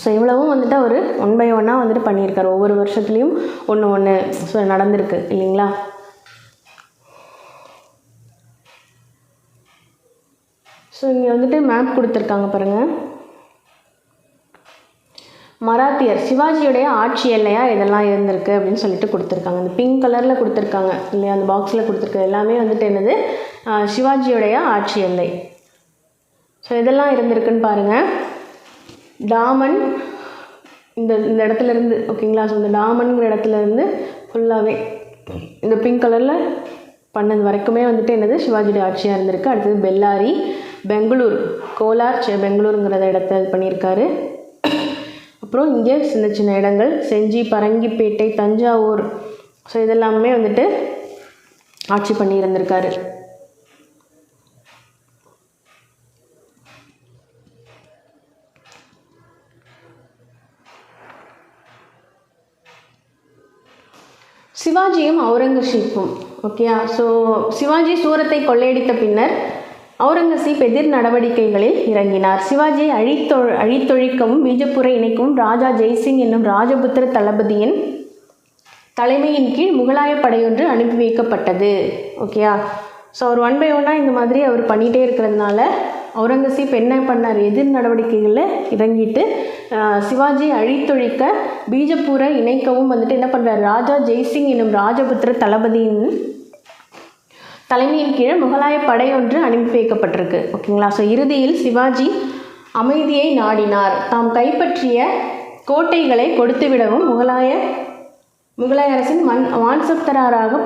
ஸோ இவ்வளவும் வந்துட்டு அவர் ஒன் பை ஒன்னாக வந்துட்டு பண்ணியிருக்கார். ஒவ்வொரு வருஷத்துலேயும் ஒன்று நடந்திருக்கு இல்லைங்களா. ஸோ இங்கே வந்துட்டு மேப் கொடுத்துருக்காங்க பாருங்கள். மராத்தியர் சிவாஜியுடைய ஆட்சி எல்லையா இதெல்லாம் இருந்திருக்கு அப்படின்னு சொல்லிட்டு கொடுத்துருக்காங்க. அந்த பிங்க் கலரில் கொடுத்துருக்காங்க இல்லையா, அந்த பாக்ஸில் கொடுத்துருக்க எல்லாமே வந்துட்டு என்னது, சிவாஜியுடைய ஆட்சி எல்லை. ஸோ இதெல்லாம் இருந்திருக்குன்னு பாருங்கள். டாமன் இந்த இடத்துலேருந்து, ஓகேங்களா. ஸோ இந்த டாமன்கிற இடத்துலேருந்து ஃபுல்லாகவே இந்த பிங்க் கலரில் பண்ணது வரைக்குமே வந்துட்டு என்னது, சிவாஜியுடைய ஆட்சியாக இருந்திருக்கு. அடுத்தது பெல்லாரி, பெங்களூர், கோலார், பெங்களூருங்கிற இடத்த இது பண்ணியிருக்காரு. அப்புறம் இங்கே சின்ன சின்ன இடங்கள் செஞ்சி, பரங்கிப்பேட்டை, தஞ்சாவூர், ஸோ இதெல்லாமே வந்துட்டு ஆட்சி பண்ணி இருந்திருக்காரு. சிவாஜியும் அவுரங்கசீப்பும். ஓகேயா. ஸோ சிவாஜி சூரத்தை கொள்ளையடித்த பின்னர் அவுரங்கசீப் எதிர் நடவடிக்கைகளில் இறங்கினார். சிவாஜியை அழித்தொழிக்கவும் பீஜப்பூரை இணைக்கவும் ராஜா ஜெய்சிங் என்னும் ராஜபுத்திர தளபதியின் தலைமையின் கீழ் முகலாய படையொன்று அனுப்பி வைக்கப்பட்டது. ஓகேயா. ஸோ அவர் ஒன் பை ஒன்னாக இந்த மாதிரி அவர் பண்ணிகிட்டே இருக்கிறதுனால அவுரங்கசீப் என்ன பண்ணார், எதிர் நடவடிக்கைகளில் இறங்கிட்டு சிவாஜியை அழித்தொழிக்க பீஜப்பூரை இணைக்கவும் வந்துட்டு என்ன பண்ணுறார், ராஜா ஜெய்சிங் என்னும் ராஜபுத்திர தளபதியின் தலைமையின் கீழ் முகலாய படையொன்று அனுப்பி வைக்கப்பட்டிருக்கு. ஓகேங்களா. ஸோ இறுதியில் சிவாஜி அமைதியை நாடினார். தாம் கைப்பற்றிய கோட்டைகளை கொடுத்துவிடவும் முகலாய அரசின் மான்சப்தராக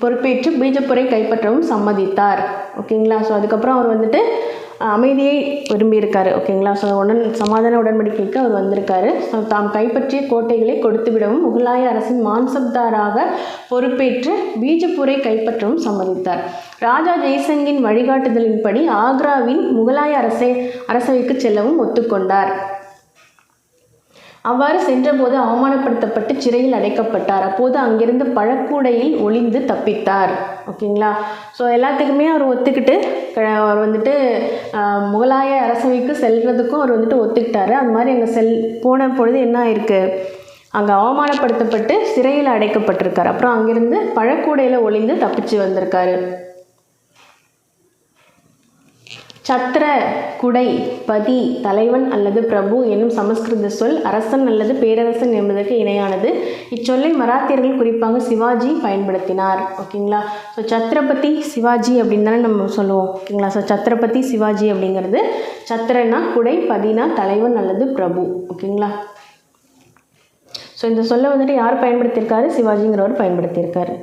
பொறுப்பேற்று பீஜப்பூரை கைப்பற்றவும் சம்மதித்தார். ஓகேங்களா. ஸோ அதுக்கப்புறம் அவர் வந்துட்டு அமைதியை விரும்பியிருக்காரு. ஓகேங்களா. ஸோ சமாதான உடன்படிக்கைக்கு அவர் வந்திருக்காரு. ஸோ தாம் கைப்பற்றிய கோட்டைகளை கொடுத்து விடவும் முகலாய அரசின் மான்சப்தாராக பொறுப்பேற்று பீஜப்பூரை கைப்பற்றவும் சம்மதித்தார். ராஜா ஜெய்சிங்கின் வழிகாட்டுதலின்படி ஆக்ராவின் முகலாய அரசவைக்கு செல்லவும் ஒத்துக்கொண்டார். அவ்வாறு சென்றபோது அவமானப்படுத்தப்பட்டு சிறையில் அடைக்கப்பட்டார். அப்போது அங்கிருந்து பழக்கூடையில் ஒளிந்து தப்பித்தார். ஓகேங்களா. ஸோ எல்லாத்துக்குமே அவர் ஒத்துக்கிட்டு அவர் வந்துட்டு முகலாய அரசவைக்கு செல்றதுக்கும் அவர் வந்துட்டு ஒத்துக்கிட்டாரு. அது மாதிரி அங்கே போன பொழுது என்ன ஆயிருக்கு, அங்கே அவமானப்படுத்தப்பட்டு சிறையில் அடைக்கப்பட்டிருக்கார். அப்புறம் அங்கிருந்து பழக்கூடையில் ஒளிந்து தப்பிச்சு வந்திருக்காரு. சத்திர, குடை, பதி, தலைவன் அல்லது பிரபு என்னும் சமஸ்கிருத சொல் அரசன் அல்லது பேரரசன் என்பதற்கு இணையானது. இச்சொல்லை மராத்தியர்கள் குறிப்பாக சிவாஜி பயன்படுத்தினார். ஓகேங்களா. ஸோ சத்ரபதி சிவாஜி அப்படின்னு தானே நம்ம சொல்லுவோம். ஓகேங்களா. ஸோ சத்ரபதி சிவாஜி அப்படிங்கிறது சத்திரனா குடை, பதினா தலைவன் அல்லது பிரபு. ஓகேங்களா. ஸோ இந்த சொல்லை வந்துட்டு யார் பயன்படுத்தியிருக்காரு? சிவாஜிங்கிறவர் பயன்படுத்தியிருக்காரு.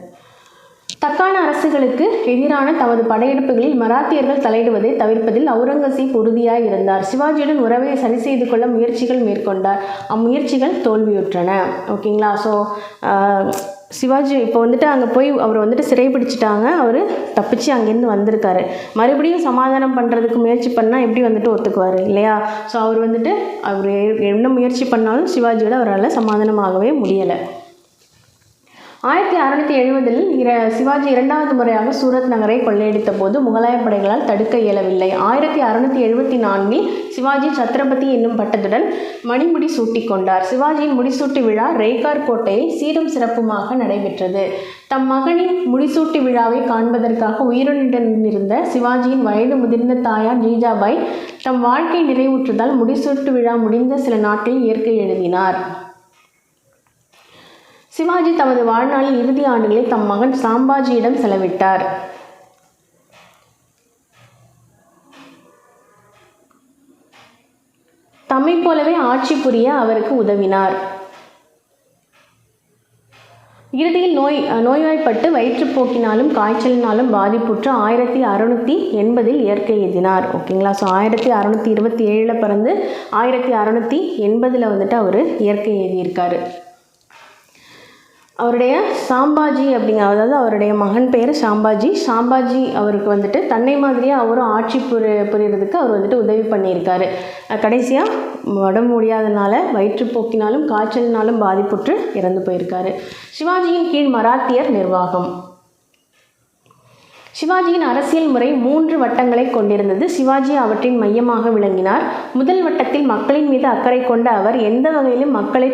தக்கான அரசுகளுக்கு எதிரான தமது படையெடுப்புகளில் மராத்தியர்கள் தலையிடுவதை தவிர்ப்பதில் அவுரங்கசீப் உறுதியாய் இருந்தார். சிவாஜியுடன் உறவை சரி செய்து கொள்ள முயற்சிகள் மேற்கொண்டார். அம்முயற்சிகள் தோல்வியுற்றன. ஓகேங்களா. ஸோ சிவாஜி இப்போ வந்துட்டு அங்கே போய் அவர் வந்துட்டு சிறைப்பிடிச்சிட்டாங்க. அவர் தப்பிச்சு அங்கேருந்து வந்திருக்காரு. மறுபடியும் சமாதானம் பண்ணுறதுக்கு முயற்சி பண்ணால் எப்படி வந்துட்டு ஒத்துக்குவார் இல்லையா. ஸோ அவர் வந்துட்டு அவர் என்ன முயற்சி பண்ணாலும் சிவாஜியோட அவரால் சமாதானமாகவே முடியலை. 1670 சிவாஜி இரண்டாவது முறையாக சூரத் நகரை கொள்ளையடித்த போது முகலாய படைகளால் தடுக்க இயலவில்லை. 1674 சிவாஜி சத்ரபதி என்னும் பட்டத்துடன் மணிமுடி சூட்டிக் கொண்டார். சிவாஜியின் முடிசூட்டு விழா ரேகார் கோட்டையில் சீரும் சிறப்புமாக நடைபெற்றது. தம் மகனின் முடிசூட்டு விழாவை காண்பதற்காக உயிருடன் இருந்த சிவாஜியின் வயது முதிர்ந்த தாயார் ஜீஜாபாய் தம் வாழ்க்கை நிறைவுற்றதால் முடிசூட்டு விழா முடிந்த சில நாட்களில் இயற்கை எழுதினார். சிவாஜி தமது வாழ்நாளின் இறுதி ஆண்டுகளை தம் மகன் சாம்பாஜியிடம் செலவிட்டார். தம்மை போலவே ஆட்சி புரிய அவருக்கு உதவினார். இறுதியில் நோய்வாய்ப்பட்டு வயிற்றுப்போக்கினாலும் காய்ச்சலினாலும் பாதிப்புற்று 1680 இயற்கை எழுதினார். ஓகேங்களா. ஸோ 1627 பிறந்து 1680 வந்துட்டு அவர் இயற்கை எழுதியிருக்காரு. அவருடைய சாம்பாஜி அதாவது அவருடைய மகன் பேர் சாம்பாஜி அவருக்கு வந்துட்டு தன்னை மாதிரியே அவரும் ஆட்சி புரியறதுக்கு அவர் வந்துட்டு உதவி பண்ணியிருக்காரு. கடைசியாக உடம்பு முடியாதனால வயிற்றுப்போக்கினாலும் காய்ச்சலினாலும் பாதிப்புற்று இறந்து போயிருக்காரு. சிவாஜியின் கீழ் மராத்தியர் நிர்வாகம். சிவாஜியின் அரசியல் முறை 3 வட்டங்களை கொண்டிருந்தது. சிவாஜி அவற்றின் மையமாக விளங்கினார். முதல் வட்டத்தில் மக்களின் மீது அக்கறை கொண்ட அவர் எந்த வகையிலும் மக்களை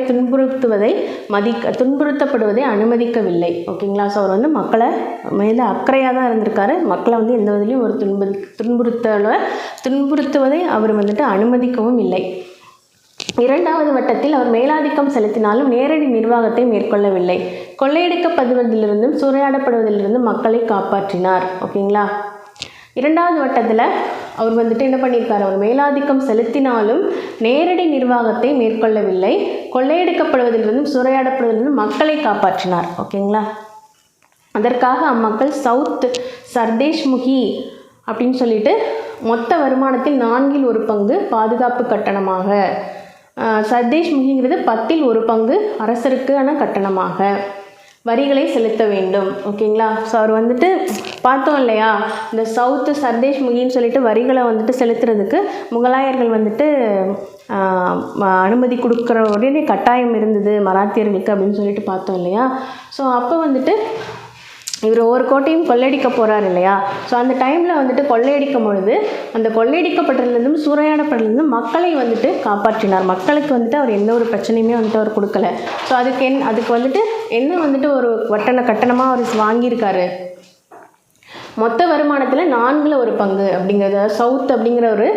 துன்புறுத்தப்படுவதை அனுமதிக்கவில்லை. ஓகேங்களா. ஸோ அவர் வந்து மக்களை மேலே அக்கறையாக தான் இருந்திருக்காரு. மக்களை வந்து எந்த வகையிலையும் ஒரு துன்புறுத்துவதை அவர் வந்துட்டு அனுமதிக்கவும் இல்லை. இரண்டாவது வட்டத்தில் அவர் மேலாதிக்கம் செலுத்தினாலும் நேரடி நிர்வாகத்தை மேற்கொள்ளவில்லை. கொள்ளையடிக்கப்படுவதிலிருந்தும் சூறையாடப்படுவதிலிருந்தும் மக்களை காப்பாற்றினார். ஓகேங்களா. இரண்டாவது வட்டத்தில் அவர் வந்துட்டு என்ன பண்ணியிருக்காரு? அவர் மேலாதிக்கம் செலுத்தினாலும் நேரடி நிர்வாகத்தை மேற்கொள்ளவில்லை. கொள்ளையடிக்கப்படுவதிலிருந்தும் சூறையாடப்படுவதிலிருந்தும் மக்களை காப்பாற்றினார். ஓகேங்களா. அதற்காக அம்மக்கள் சவுத் சர்தேஷ்முகி அப்படின்னு சொல்லிட்டு மொத்த வருமானத்தில் 4/1 பாதுகாப்பு கட்டணமாக, சர்தேஷ்முகிங்கிறது 10/1 அரசருக்கான கட்டணமாக வரிகளை செலுத்த வேண்டும். ஓகேங்களா. ஸோ அவர் வந்துட்டு பார்த்தோம் இல்லையா, இந்த சவுத்து சர்தேஷ்முகின்னு சொல்லிட்டு வரிகளை வந்துட்டு செலுத்துறதுக்கு முகலாயர்கள் வந்துட்டு அனுமதி கொடுக்குற உடனே கட்டாயம் இருந்தது மராத்தியர்களுக்கு அப்படின்னு சொல்லிட்டு பார்த்தோம் இல்லையா. ஸோ அப்போ வந்துட்டு இவர் ஒவ்வொரு கோட்டையும் கொள்ளையடிக்க போகிறார் இல்லையா. ஸோ அந்த டைமில் வந்துட்டு கொள்ளையடிக்கும் பொழுது அந்த கொள்ளையடிக்கப்பட்டதுலேருந்தும் சூறையாடப்பட்டதுலேருந்தும் மக்களை வந்துட்டு காப்பாற்றினார். மக்களுக்கு வந்துட்டு அவர் எந்த ஒரு பிரச்சனையுமே வந்துட்டு அவர் கொடுக்கல. ஸோ அதுக்கு வந்துட்டு என்ன வந்துட்டு ஒரு கட்டணமாக அவர் வாங்கியிருக்காரு? மொத்த வருமானத்தில் 4/1 அப்படிங்கிறது சவுத் அப்படிங்கிற ஒரு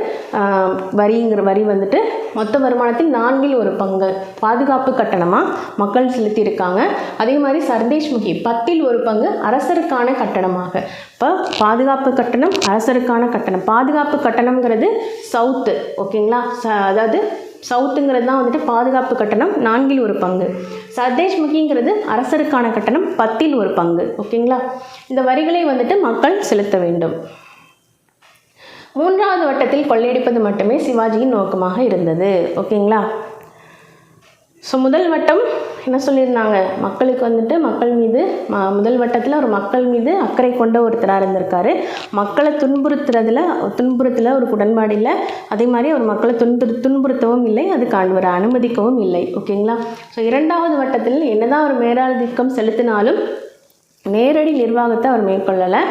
வரி வந்துட்டு மொத்த வருமானத்தில் 4/1 பாதுகாப்பு கட்டணமாக மக்கள் செலுத்தியிருக்காங்க. அதே மாதிரி சர்தேஷ்முகி 10/1 அரசருக்கான கட்டணமாக. இப்போ பாதுகாப்பு கட்டணம், அரசருக்கான கட்டணம். பாதுகாப்பு கட்டணம்ங்கிறது சவுத்து. ஓகேங்களா. அதாவது சவுத்துங்கிறது தான் வந்துட்டு பாதுகாப்பு கட்டணம் 4/1. சர்தேஷ்முகிங்கிறது அரசருக்கான கட்டணம் 10/1. ஓகேங்களா. இந்த வரிகளை வந்துட்டு மக்கள் செலுத்த வேண்டும். மூன்றாவது வட்டத்தில் கொள்ளையடிப்பது மட்டுமே சிவாஜியின் நோக்கமாக இருந்தது. ஓகேங்களா. ஸோ முதல் வட்டம் என்ன சொல்லியிருந்தாங்க? மக்களுக்கு வந்துட்டு மக்கள் மீது முதல் வட்டத்தில் ஒரு மக்கள் மீது அக்கறை கொண்ட ஒருத்தராக இருந்திருக்காரு. மக்களை துன்புறுத்தல ஒரு உடன்பாடு இல்லை. அதே மாதிரி அவர் மக்களை துன்புறுத்தவும் இல்லை, அதுக்கு ஒரு அனுமதிக்கவும் இல்லை. ஓகேங்களா. ஸோ இரண்டாவது வட்டத்தில் என்னதான் அவர் மேலாதிக்கம் செலுத்தினாலும் நேரடி நிர்வாகத்தை அவர் மேற்கொள்ளலை.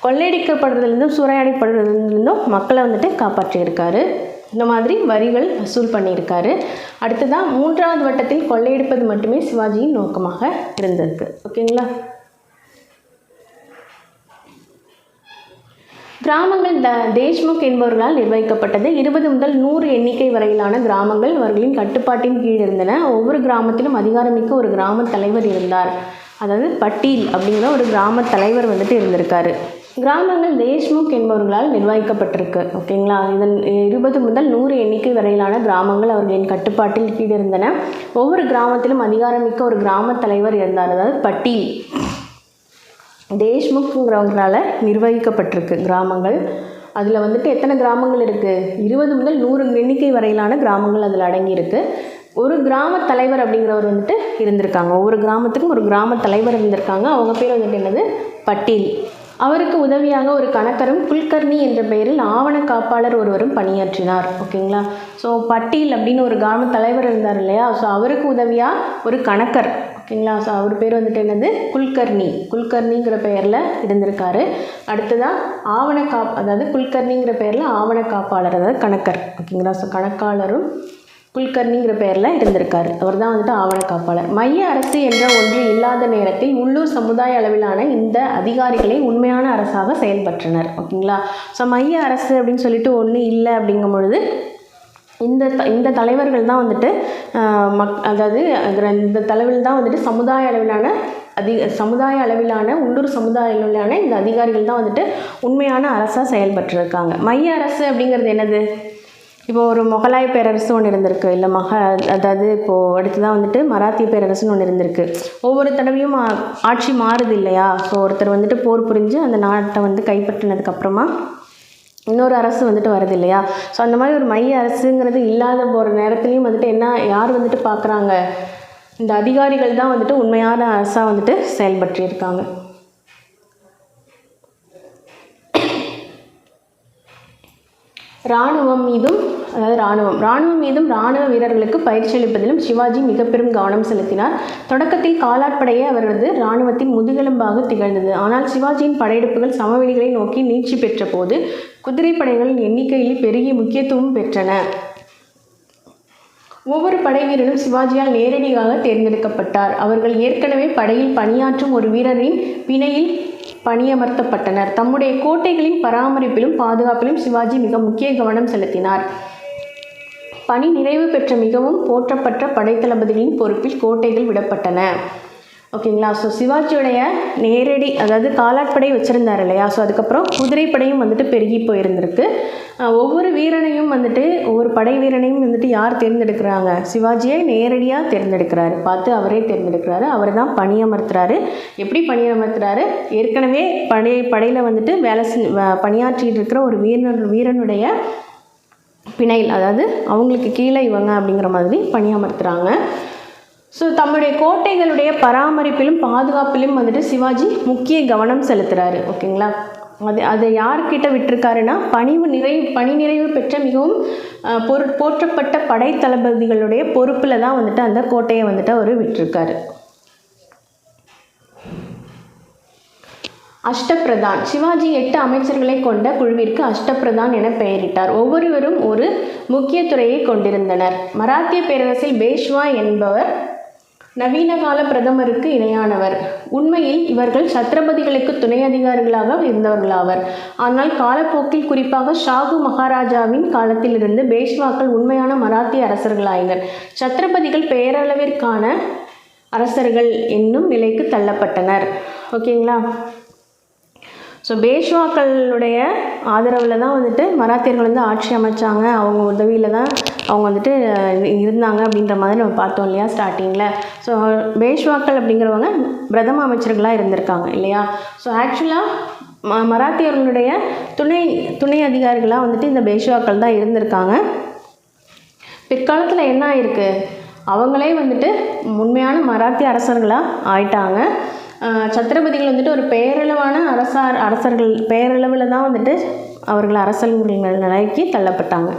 கொள்ளையடிக்கப்படுறதுலேருந்தும் சூறையாடப்படுறதுலேருந்தும் மக்களை வந்துட்டு காப்பாற்றியிருக்காரு. இந்த மாதிரி வரிகள் வசூல் பண்ணியிருக்காரு. அடுத்ததான் மூன்றாவது வட்டத்தில் கொள்ளையடிப்பது மட்டுமே சிவாஜியின் நோக்கமாக இருந்திருக்கு. ஓகேங்களா. கிராமங்கள் தேஷ்முக் என்பவர்களால் நிர்வகிக்கப்பட்டது. 20 முதல் 100 எண்ணிக்கை வரையிலான கிராமங்கள் அவர்களின் கட்டுப்பாட்டின் கீழ் இருந்தன. ஒவ்வொரு கிராமத்திலும் அதிகாரமிக்க ஒரு கிராம தலைவர் இருந்தார். அதாவது பட்டீல் அப்படிங்கிற ஒரு கிராம தலைவர் வந்துட்டு இருந்திருக்காரு. கிராமங்கள் தேஷ்முக் என்பவர்களால் நிர்வகிக்கப்பட்டிருக்கு. ஓகேங்களா. இதன் 20 முதல் 100 எண்ணிக்கை வரையிலான கிராமங்கள் அவர்களின் கட்டுப்பாட்டில் கீழ் இருந்தன. ஒவ்வொரு கிராமத்திலும் அதிகாரமிக்க ஒரு கிராம தலைவர் இருந்தார். அதாவது பட்டீல் தேஷ்முக்ங்கிறவங்களால் நிர்வகிக்கப்பட்டிருக்கு கிராமங்கள். அதில் வந்துட்டு எத்தனை கிராமங்கள் இருக்குது? 20 முதல் 100 எண்ணிக்கை வரையிலான கிராமங்கள் அதில் அடங்கியிருக்கு. ஒரு கிராம தலைவர் அப்படிங்கிறவர் வந்துட்டு இருந்திருக்காங்க. ஒவ்வொரு கிராமத்துக்கும் ஒரு கிராம தலைவர் இருந்திருக்காங்க. அவங்க பேர் வந்துட்டு என்னது? பட்டீல். அவருக்கு உதவியாக ஒரு கணக்கரும் குல்கர்னி என்ற பெயரில் ஆவண காப்பாளர் ஒருவரும் பணியாற்றினார். ஓகேங்களா. ஸோ பட்டீல் அப்படின்னு ஒரு கிராம தலைவர் இருந்தார் இல்லையா. ஸோ அவருக்கு உதவியாக ஒரு கணக்கர். ஓகேங்களா. ஸோ அவர் பேர் வந்துட்டு என்னது? குல்கர்னிங்கிற பெயரில் இருந்திருக்காரு. அடுத்ததாக அதாவது குல்கர்னிங்கிற பெயரில் ஆவண காப்பாளர், அதாவது கணக்கர். ஓகேங்களா. ஸோ கணக்காளரும் குல்கர்னிங்கிற பெயரில் இருந்திருக்காரு. அவர் தான் வந்துட்டு ஆவண காப்பாளர். மைய அரசு என்ற ஒன்று இல்லாத நேரத்தில் உள்ளூர் சமுதாய அளவிலான இந்த அதிகாரிகளை உண்மையான அரசாக செயல்பற்றனர். ஓகேங்களா. ஸோ மைய அரசு அப்படின்னு சொல்லிட்டு ஒன்று இல்லை அப்படிங்கும் பொழுது இந்த தலைவர்கள் தான் வந்துட்டு அதாவது இந்த தலைவர்கள் தான் வந்துட்டு சமுதாய அளவிலான உள்ளூர் சமுதாய அளவிலான இந்த அதிகாரிகள் தான் வந்துட்டு உண்மையான அரசாக செயல்பட்டுருக்காங்க. மைய அரசு அப்படிங்கிறது என்னது? இப்போது ஒரு முகலாய பேரரசு ஒன்று இருந்திருக்கு, இல்லை அதாவது இப்போது அடுத்துதான் வந்துட்டு மராத்திய பேரரசுன்னு ஒன்று இருந்திருக்கு. ஒவ்வொரு தடவையும் ஆட்சி மாறுது இல்லையா. ஸோ ஒருத்தர் வந்துட்டு போர் புரிஞ்சு அந்த நாட்டை வந்து கைப்பற்றினதுக்கப்புறமா இன்னொரு அரசு வந்துட்டு வருது இல்லையா. ஸோ அந்த மாதிரி ஒரு மைய அரசுங்கிறது இல்லாத போகிற நேரத்துலையும் வந்துட்டு யார் வந்துட்டு பார்க்குறாங்க? இந்த அதிகாரிகள் தான் வந்துட்டு உண்மையான அரசாக வந்துட்டு செயல்பற்றியிருக்காங்க. இராணுவம் மீதும் இராணுவ வீரர்களுக்கு பயிற்சி அளிப்பதிலும் சிவாஜி மிக பெரும் கவனம் செலுத்தினார். தொடக்கத்தில் காலாட்படையே அவரது இராணுவத்தின் முதுகெலும்பாக திகழ்ந்தது. ஆனால் சிவாஜியின் படையெடுப்புகள் சமவெளிகளை நோக்கி நீட்சி பெற்ற போது குதிரைப்படைகளின் எண்ணிக்கையில் பெருகிய முக்கியத்துவம் பெற்றன. ஒவ்வொரு படை வீரரும் சிவாஜியால் நேரடியாக தேர்ந்தெடுக்கப்பட்டார். அவர்கள் ஏற்கனவே படையில் பணியாற்றும் ஒரு வீரரின் பிணையில் பணியமர்த்தப்பட்டனர். தம்முடைய கோட்டைகளின் பராமரிப்பிலும் பாதுகாப்பிலும் சிவாஜி மிக முக்கிய கவனம் செலுத்தினார். பணி நிறைவு பெற்ற மிகவும் போற்றப்பட்ட படைத்தளபதிகளின் பொறுப்பில் கோட்டைகள் விடப்பட்டன. ஓகேங்களா. ஸோ சிவாஜியுடைய நேரடி அதாவது காலாட்படை வச்சுருந்தார் இல்லையா. ஸோ அதுக்கப்புறம் குதிரைப்படையும் வந்துட்டு பெருகி போயிருந்திருக்கு. ஒவ்வொரு படை வீரனையும் வந்துட்டு யார் தேர்ந்தெடுக்கிறாங்க? சிவாஜியை நேரடியாக தேர்ந்தெடுக்கிறாரு. பார்த்து அவரே தேர்ந்தெடுக்கிறாரு. அவர் தான் பணியமர்த்துறாரு. எப்படி பணியமர்த்துறாரு? ஏற்கனவே படையில் வந்துட்டு பணியாற்றிட்டு இருக்கிற ஒரு வீரனுடைய பிணையில், அதாவது அவங்களுக்கு கீழே இவங்க அப்படிங்கிற மாதிரி பணியமர்த்துறாங்க. ஸோ தம்முடைய கோட்டைகளுடைய பராமரிப்பிலும் பாதுகாப்பிலும் வந்துட்டு சிவாஜி முக்கிய கவனம் செலுத்துகிறாரு. ஓகேங்களா. அதை யார்கிட்ட விட்டுருக்காருன்னா பணி நிறைவு பெற்ற மிகவும் போற்றப்பட்ட படைத்தளபதிகளுடைய பொறுப்பில் தான் வந்துட்டு அந்த கோட்டையை வந்துட்டு அவர் விட்டுருக்காரு. அஷ்டபிரதான். சிவாஜி 8 அமைச்சர்களை கொண்ட குழுவிற்கு அஷ்டபிரதான் என பெயரிட்டார். ஒவ்வொருவரும் ஒரு முக்கிய துறையை கொண்டிருந்தனர். மராத்திய பேரரசில் பேஷ்வா என்பவர் நவீன கால பிரதமருக்கு இணையானவர். உண்மையில் இவர்கள் சத்ரபதிகளுக்கு துணை அதிகாரிகளாக இருந்தவர்களாவர். ஆனால் காலப்போக்கில் குறிப்பாக ஷாகு மகாராஜாவின் காலத்திலிருந்து பேஷ்வாக்கள் உண்மையான மராத்திய அரசர்களாயினர். சத்ரபதிகள் பேரளவிற்கான அரசர்கள் என்னும் நிலைக்கு தள்ளப்பட்டனர். ஓகேங்களா. ஸோ பேஷ்வாக்களுடைய ஆதரவில் தான் வந்துட்டு மராத்தியர்கள் வந்து ஆட்சி அமைச்சாங்க. அவங்க உதவியில் தான் அவங்க வந்துட்டு இருந்தாங்க அப்படின்ற மாதிரி நம்ம பார்த்தோம் இல்லையா ஸ்டார்டிங்கில். ஸோ பேஷ்வாக்கள் அப்படிங்கிறவங்க பிரதம அமைச்சர்களாக இருந்திருக்காங்க இல்லையா. ஸோ ஆக்சுவலாக மராத்தியர்களுடைய துணை அதிகாரிகளாக வந்துட்டு இந்த பேஷ்வாக்கள் தான் இருந்திருக்காங்க. பிற்காலத்தில் என்ன ஆயிருக்கு? அவங்களே வந்துட்டு உண்மையான மராத்திய அரசர்களாக ஆயிட்டாங்க. சத்ரபதிகள் வந்துட்டு ஒரு பேரளவான அரசர்கள் பேரளவில் தான் வந்துட்டு அவர்கள் அரசர்கள் நிலைக்கு தள்ளப்பட்டாங்க.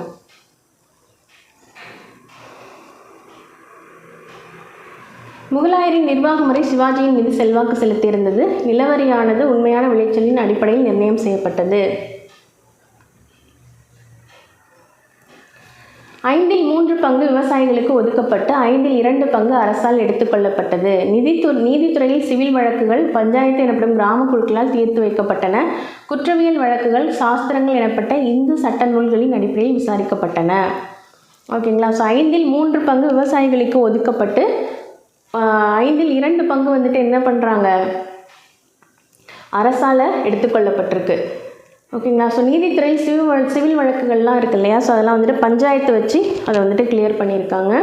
முகலாயரின் நிர்வாக முறை சிவாஜியின் மீது செல்வாக்கு செலுத்தியிருந்தது. நிலவரியானது உண்மையான விளைச்சலின் அடிப்படையில் நிர்ணயம் செய்யப்பட்டது. ஐந்தில் 3 பங்கு விவசாயிகளுக்கு ஒதுக்கப்பட்டு 2 பங்கு அரசால் எடுத்துக்கொள்ளப்பட்டது. நீதித்துறையில் சிவில் வழக்குகள் பஞ்சாயத்து எனப்படும் கிராம குழுக்களால் தீர்த்து வைக்கப்பட்டன. குற்றவியல் வழக்குகள் சாஸ்திரங்கள் எனப்பட்ட இந்து சட்ட நூல்களின் அடிப்படையில் விசாரிக்கப்பட்டன. ஓகேங்களா. ஸோ 3 பங்கு விவசாயிகளுக்கு ஒதுக்கப்பட்டு 2 பங்கு வந்துட்டு என்ன பண்ணுறாங்க, அரசால் எடுத்துக்கொள்ளப்பட்டிருக்கு. ஓகேங்களா. ஸோ நீதித்துறை சிவில் வழக்குகள்லாம் இருக்குது இல்லையா, ஸோ அதெல்லாம் வந்துட்டு பஞ்சாயத்து வச்சு அதை வந்துட்டு கிளியர் பண்ணியிருக்காங்க.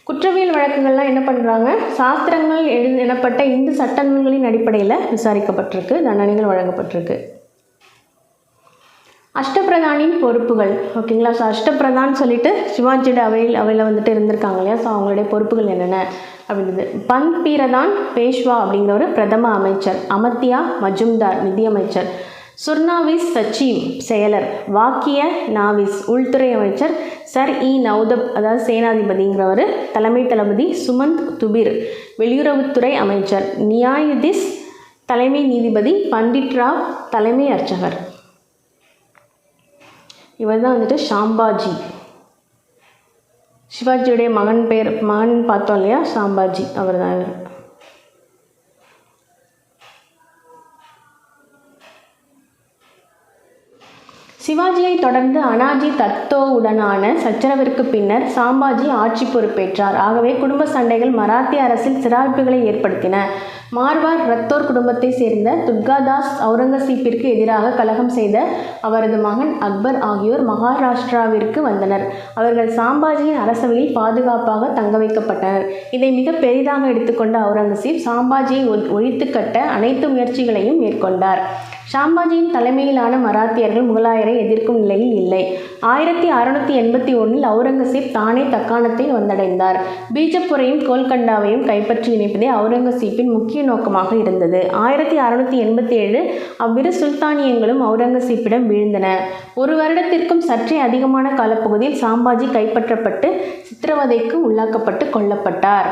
குற்றவியல் வழக்குகள்லாம் என்ன பண்ணுறாங்க, சாஸ்திரங்கள் எனப்பட்ட இந்து சட்ட நூல்களின் அடிப்படையில் விசாரிக்கப்பட்டிருக்கு, தண்டனைகள் வழங்கப்பட்டிருக்கு. அஷ்டபிரதானின் பொறுப்புகள். ஓகேங்களா. ஸோ அஷ்டபிரதான் சொல்லிட்டு சிவாஜியோட அவையில் வந்துட்டு இருந்திருக்காங்க இல்லையா, ஸோ அவங்களுடைய பொறுப்புகள் என்னென்ன அப்படின்றது. பந்த் பீரதான் பேஷ்வா அப்படிங்கிற ஒரு பிரதம அமைச்சர், அமர்த்தியா மஜும்தார் நிதியமைச்சர், சுர்னாவிஸ் சச்சிவ் செயலர், வாக்கிய நாவிஸ் உள்துறை அமைச்சர், சர் இ நௌதப் அதாவது சேனாதிபதிங்கிறவர் தலைமை தளபதி, சுமந்த் துபிர் வெளியுறவுத்துறை அமைச்சர், நியாயுதிஸ் தலைமை நீதிபதி, பண்டிட் ராவ் தலைமை அர்ச்சகர். இவர் தான் வந்துட்டு சாம்பாஜி. சிவாஜியுடைய மகன் பார்த்தோம் இல்லையா, சாம்பாஜி அவர் தான் இவர். சிவாஜியை தொடர்ந்து அனாஜி தத்தோவுடனான சச்சரவிற்கு பின்னர் சாம்பாஜி ஆட்சி பொறுப்பேற்றார். ஆகவே குடும்ப சண்டைகள் மராத்திய அரசில் சிராய்ப்புகளை ஏற்படுத்தின. மார்வார் ரத்தோர் குடும்பத்தை சேர்ந்த துர்காதாஸ் அவுரங்கசீப்பிற்கு எதிராக கலகம் செய்த அவரது மகன் அக்பர் ஆகியோர் மகாராஷ்டிராவிற்கு வந்தனர். அவர்கள் சாம்பாஜியின் அரசவையில் பாதுகாப்பாக தங்க வைக்கப்பட்டனர். இதை மிக பெரிதாக எடுத்துக்கொண்ட அவுரங்கசீப் சாம்பாஜியை ஒழித்து கட்ட அனைத்து முயற்சிகளையும் மேற்கொண்டார். சாம்பாஜியின் தலைமையிலான மராத்தியர்கள் முகலாயரை எதிர்க்கும் நிலையில் இல்லை. 1681 அவுரங்கசீப் தானே தக்காணத்தை வந்தடைந்தார். பீஜப்பூரையும் கோல்கண்டாவையும் கைப்பற்றி இணைப்பதே அவுரங்கசீப்பின் முக்கிய நோக்கமாக இருந்தது. 1687 அவ்விரு சுல்தானியங்களும் அவுரங்கசீப்பிடம் வீழ்ந்தன. ஒரு வருடத்திற்கும் சற்றே அதிகமான காலப்பகுதியில் சாம்பாஜி கைப்பற்றப்பட்டு சித்திரவதைக்கு உள்ளாக்கப்பட்டு கொல்லப்பட்டார்.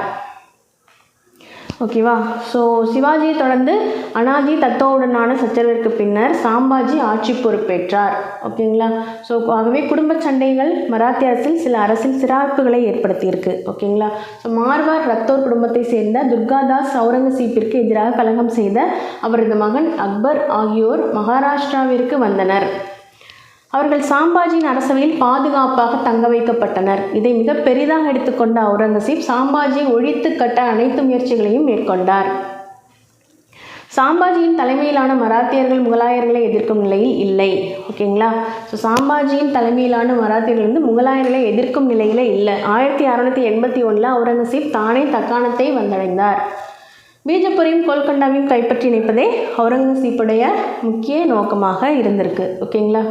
ஓகேவா. ஸோ சிவாஜியை தொடர்ந்து அனாஜி தத்தோவுடனான சச்சரவிற்கு பின்னர் சாம்பாஜி ஆட்சி பொறுப்பேற்றார். ஓகேங்களா. ஸோ ஆகவே குடும்ப சண்டைகள் மராத்திய அரசில் சில அரசியல் சிராய்ப்புகளை ஏற்படுத்தியிருக்கு. ஓகேங்களா. ஸோ மார்வார் ரத்தோர் குடும்பத்தை சேர்ந்த துர்காதாஸ் அவுரங்கசீப்பிற்கு எதிராக கலகம் செய்த அவரது மகன் அக்பர் ஆகியோர் மகாராஷ்டிராவிற்கு வந்தனர். அவர்கள் சாம்பாஜியின் அரசவையில் பாதுகாப்பாக தங்க வைக்கப்பட்டனர். இதை மிக பெரிதாக எடுத்துக்கொண்ட அவுரங்கசீப் சாம்பாஜியை ஒழித்து கட்ட அனைத்து முயற்சிகளையும் மேற்கொண்டார். சாம்பாஜியின் தலைமையிலான மராத்தியர்கள் முகலாயர்களை எதிர்க்கும் நிலையில் இல்லை. ஓகேங்களா. ஸோ சாம்பாஜியின் தலைமையிலான மராத்தியர்கள் வந்து முகலாயர்களை எதிர்க்கும் நிலையில் இல்லை. 1681 அவுரங்கசீப் தானே தக்காணத்தை வந்தடைந்தார். பீஜப்பூரையும் கோல்கண்டாவையும் கைப்பற்றி இணைப்பதே அவுரங்கசீப்புடைய முக்கிய நோக்கமாக இருந்திருக்கு. ஓகேங்களா.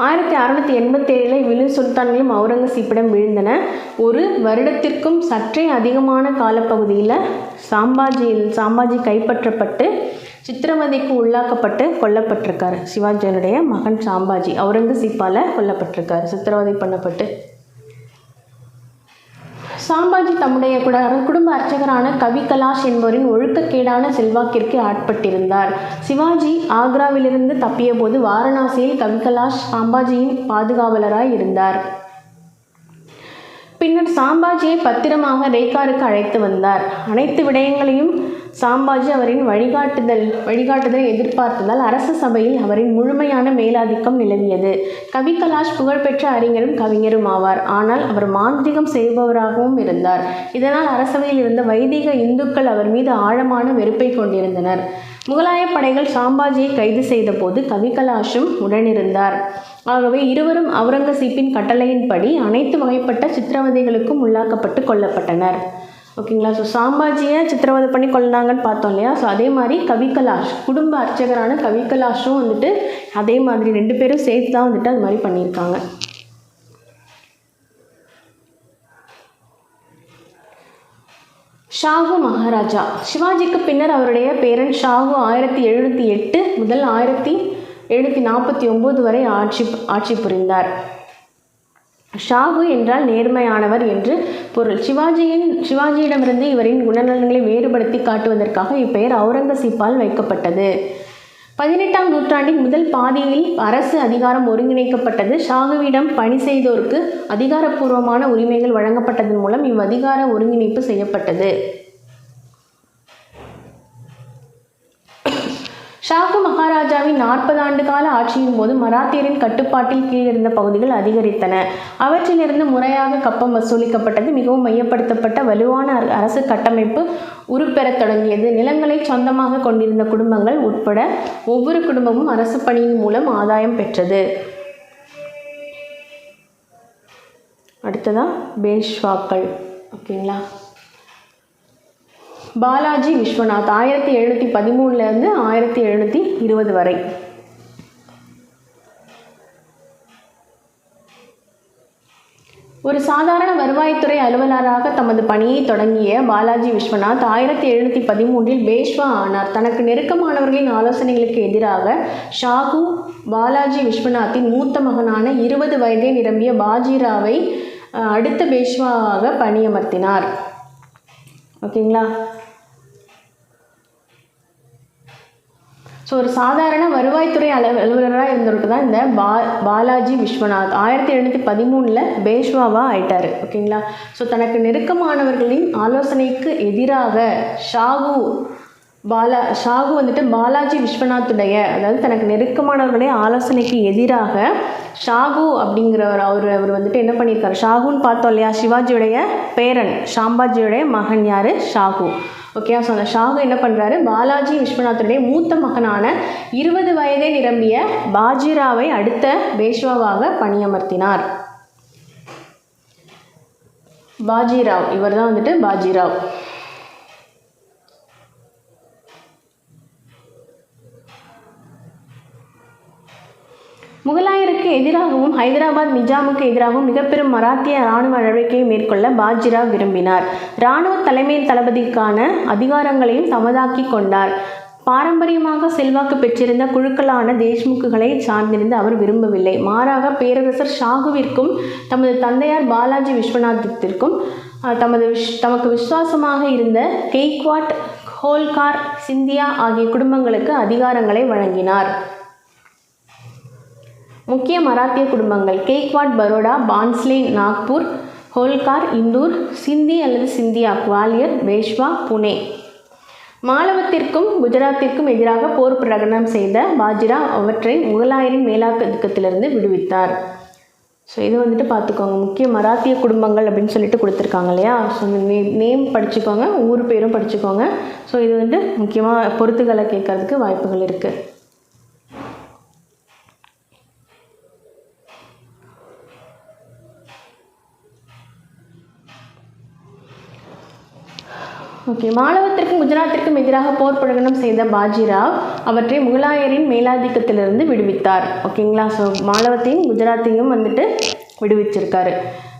1687 விழு சுல்தான்களும் அவுரங்கசீப்பிடம் வீழ்ந்தன. ஒரு வருடத்திற்கும் சற்றே அதிகமான காலப்பகுதியில் சாம்பாஜி கைப்பற்றப்பட்டு சித்திரவதைக்கு உள்ளாக்கப்பட்டு கொல்லப்பட்டிருக்காரு. சிவாஜியனுடைய மகன் சாம்பாஜி அவுரங்கசீப்பால் கொல்லப்பட்டிருக்காரு, சித்திரவதை பண்ணப்பட்டு. சாம்பாஜி தம்முடைய குடும்ப அர்ச்சகரான கவி கலாஷ் என்பவரின் ஒழுக்கக்கேடான செல்வாக்கிற்கு ஆட்பட்டிருந்தார். சிவாஜி ஆக்ராவிலிருந்து தப்பிய போது வாரணாசியில் கவி கலாஷ் சாம்பாஜியின் பாதுகாவலராய் இருந்தார். பின்னர் சாம்பாஜியை பத்திரமாக ரேகாருக்கு அழைத்து வந்தார். அனைத்து விடயங்களையும் சாம்பாஜி அவரின் வழிகாட்டுதலை எதிர்பார்த்ததால் அரச சபையில் அவரின் முழுமையான மேலாதிக்கம் நிலவியது. கவி கலாஷ் புகழ்பெற்ற அறிஞரும் கவிஞரும் ஆவார். ஆனால் அவர் மாந்திரிகம் செய்பவராகவும் இருந்தார். இதனால் அரசவையில் இருந்த வைதிக இந்துக்கள் அவர் மீது ஆழமான வெறுப்பை கொண்டிருந்தனர். முகலாய படைகள் சாம்பாஜியை கைது செய்த போது கவி கலாஷும் உடனிருந்தார். ஆகவே இருவரும் அவுரங்கசீப்பின் கட்டளையின்படி அனைத்து வகைப்பட்ட சித்திரவதைகளுக்கும் உள்ளாக்கப்பட்டு கொல்லப்பட்டனர். ஓகேங்களா. ஸோ சாம்பாஜியை சித்திரவதை பண்ணி கொள்ளாங்கன்னு பார்த்தோம் இல்லையா. ஸோ அதே மாதிரி கவி கலாஷ் குடும்ப அர்ச்சகரான கவி கலாஷும் வந்துட்டு அதே மாதிரி 2 பேரும் சேர்த்து தான் வந்துட்டு அது மாதிரி பண்ணியிருக்காங்க. ஷாஹு மகாராஜா. சிவாஜிக்கு பின்னர் அவருடைய பேரன் ஷாஹு 1708 முதல் 1749 வரை ஆட்சி புரிந்தார். ஷாஹு என்றால் நேர்மையானவர் என்று பொருள். சிவாஜியிடமிருந்து இவரின் குணநலன்களை வேறுபடுத்தி காட்டுவதற்காக இப்பெயர் அவுரங்கசீப்பால் வைக்கப்பட்டது. 18ஆம் நூற்றாண்டின் முதல் பாதியில் அரசு அதிகாரம் ஒருங்கிணைக்கப்பட்டது. ஷாகுவிடம் பணி செய்தோருக்கு அதிகாரப்பூர்வமான உரிமைகள் வழங்கப்பட்டதன் மூலம் இவ்வதிகார ஒருங்கிணைப்பு செய்யப்பட்டது. ஷாகு மகாராஜாவின் 40 ஆண்டு கால ஆட்சியின் போது மராத்தியரின் கட்டுப்பாட்டில் கீழிருந்த பகுதிகள் அதிகரித்தன. அவற்றிலிருந்து முறையாக கப்பம் வசூலிக்கப்பட்டது. மிகவும் மையப்படுத்தப்பட்ட வலுவான அரசு கட்டமைப்பு உருப்பெறத் தொடங்கியது. நிலங்களை சொந்தமாக கொண்டிருந்த குடும்பங்கள் உட்பட ஒவ்வொரு குடும்பமும் அரசு பணியின் மூலம் ஆதாயம் பெற்றது. அடுத்ததான் பேஷ்வாக்கள். ஓகேங்களா. பாலாஜி விஸ்வநாத் 1713 1720 வரை. ஒரு சாதாரண வருவாய்த்துறை அலுவலராக தமது பணியை தொடங்கிய பாலாஜி விஸ்வநாத் 1713 பேஷ்வா ஆனார். தனக்கு நெருக்கமானவர்களின் ஆலோசனைகளுக்கு எதிராக ஷாகு பாலாஜி விஸ்வநாத்தின் மூத்த மகனான 20 வயதே நிரம்பிய பாஜிராவை அடுத்த பேஷ்வாவாக பணியமர்த்தினார். ஓகேங்களா. ஸோ ஒரு சாதாரண வருவாய்த்துறை அலுவலராக இருந்தவருக்கு தான் இந்த பாலாஜி விஸ்வநாத் 1713 பேஷ்வாவாக ஆயிட்டார். ஓகேங்களா. ஸோ தனக்கு நெருக்கமானவர்களின் ஆலோசனைக்கு எதிராக ஷாகு வந்துட்டு பாலாஜி விஸ்வநாத்துடைய, அதாவது தனக்கு நெருக்கமானவர்களுடைய ஆலோசனைக்கு எதிராக ஷாகு அப்படிங்கிறவர் அவர் வந்துட்டு என்ன பண்ணியிருக்காரு, ஷாகுன்னு பார்த்தோம் இல்லையா, சிவாஜியுடைய பேரன் ஷாம்பாஜியுடைய மகன் யார், ஷாகு. ஓகே. ஸோ அந்த ஷாகு என்ன பண்ணுறாரு, பாலாஜி விஸ்வநாத்துடைய மூத்த மகனான 20 வயதே நிரம்பிய பாஜிராவை அடுத்த பேஷ்வாவாக பணியமர்த்தினார். பாஜிராவ், இவர் தான் வந்துட்டு பாஜிராவ். முகலாயருக்கு எதிராகவும் ஹைதராபாத் நிஜாமுக்கு எதிராகவும் மிகப்பெரும் மராத்திய இராணுவ நடவடிக்கையை மேற்கொள்ள பாஜிராவ் விரும்பினார். இராணுவ தலைமை தளபதிக்கான அதிகாரங்களையும் தமதாக்கி கொண்டார். பாரம்பரியமாக செல்வாக்கு பெற்றிருந்த குழுக்களான தேஷ்முக்குகளை சார்ந்திருந்த அவர் விரும்பவில்லை. மாறாக பேரரசர் ஷாகுவிற்கும் தமது தந்தையார் பாலாஜி விஸ்வநாத்திற்கும் தமக்கு விசுவாசமாக இருந்த கெய்க்வாட், ஹோல்கார், சிந்தியா ஆகிய குடும்பங்களுக்கு அதிகாரங்களை வழங்கினார். முக்கிய மராத்திய குடும்பங்கள்: கெய்க்வாட் பரோடா, பான்ஸ்லே நாக்பூர், ஹோல்கார் இந்தூர், சிந்தி அல்லது சிந்தியா குவாலியர், பேஷ்வா புனே. மாலவத்திற்கும் குஜராத்திற்கும் எதிராக போர் பிரகடனம் செய்த பாஜிராவ் அவற்றை முகலாயரின் மேலாதிக்கத்திலிருந்து விடுவித்தார். ஸோ இது வந்துட்டு பார்த்துக்கோங்க, முக்கிய மராத்திய குடும்பங்கள் அப்படின்னு சொல்லிட்டு கொடுத்துருக்காங்க இல்லையா. ஸோ நேம் படிச்சுக்கோங்க, ஊர் பேரும் படிச்சுக்கோங்க. ஸோ இது வந்து முக்கியமாக பொறுத்துக்களை கேட்கறதுக்கு வாய்ப்புகள் இருக்குது. ஓகே. மாலவத்திற்கும் குஜராத்திற்கும் எதிராக போர் பிரகடனம் செய்த பாஜிராவ் அவற்றை முகலாயரின் மேலாதிக்கத்திலிருந்து விடுவித்தார். ஓகேங்களா. ஸோ மாலவத்தையும் குஜராத்தையும் வந்துட்டு விடுவிச்சிருக்காரு.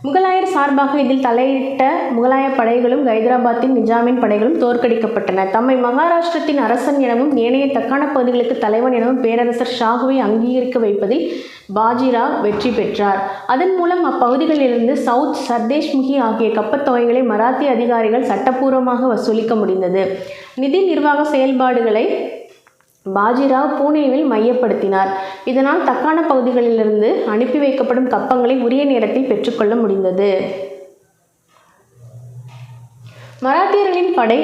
முகலாயர் சார்பாக இதில் தலையிட்ட முகலாய படைகளும் ஹைதராபாத்தின் நிஜாமின் படைகளும் தோற்கடிக்கப்பட்டன. தம்மை மகாராஷ்டிரத்தின் அரசன் எனவும் ஏனைய தக்கான பகுதிகளுக்கு தலைவன் எனவும் பேரரசர் ஷாகுவை அங்கீகரிக்க வைப்பதில் பாஜிராவ் வெற்றி பெற்றார். அதன் மூலம் அப்பகுதிகளிலிருந்து சவுத், சர்தேஷ்முகி ஆகிய கப்பத்தொகைகளை மராத்திய அதிகாரிகள் சட்டப்பூர்வமாக வசூலிக்க முடிந்தது. நிதி நிர்வாக செயல்பாடுகளை பாஜிராவ் பூனேவில் மையப்படுத்தினார். இதனால் தக்கான பகுதிகளிலிருந்து அனுப்பி வைக்கப்படும் கப்பங்களை உரிய நேரத்தில் பெற்றுக்கொள்ள முடிந்தது. மராத்தியர்களின் படை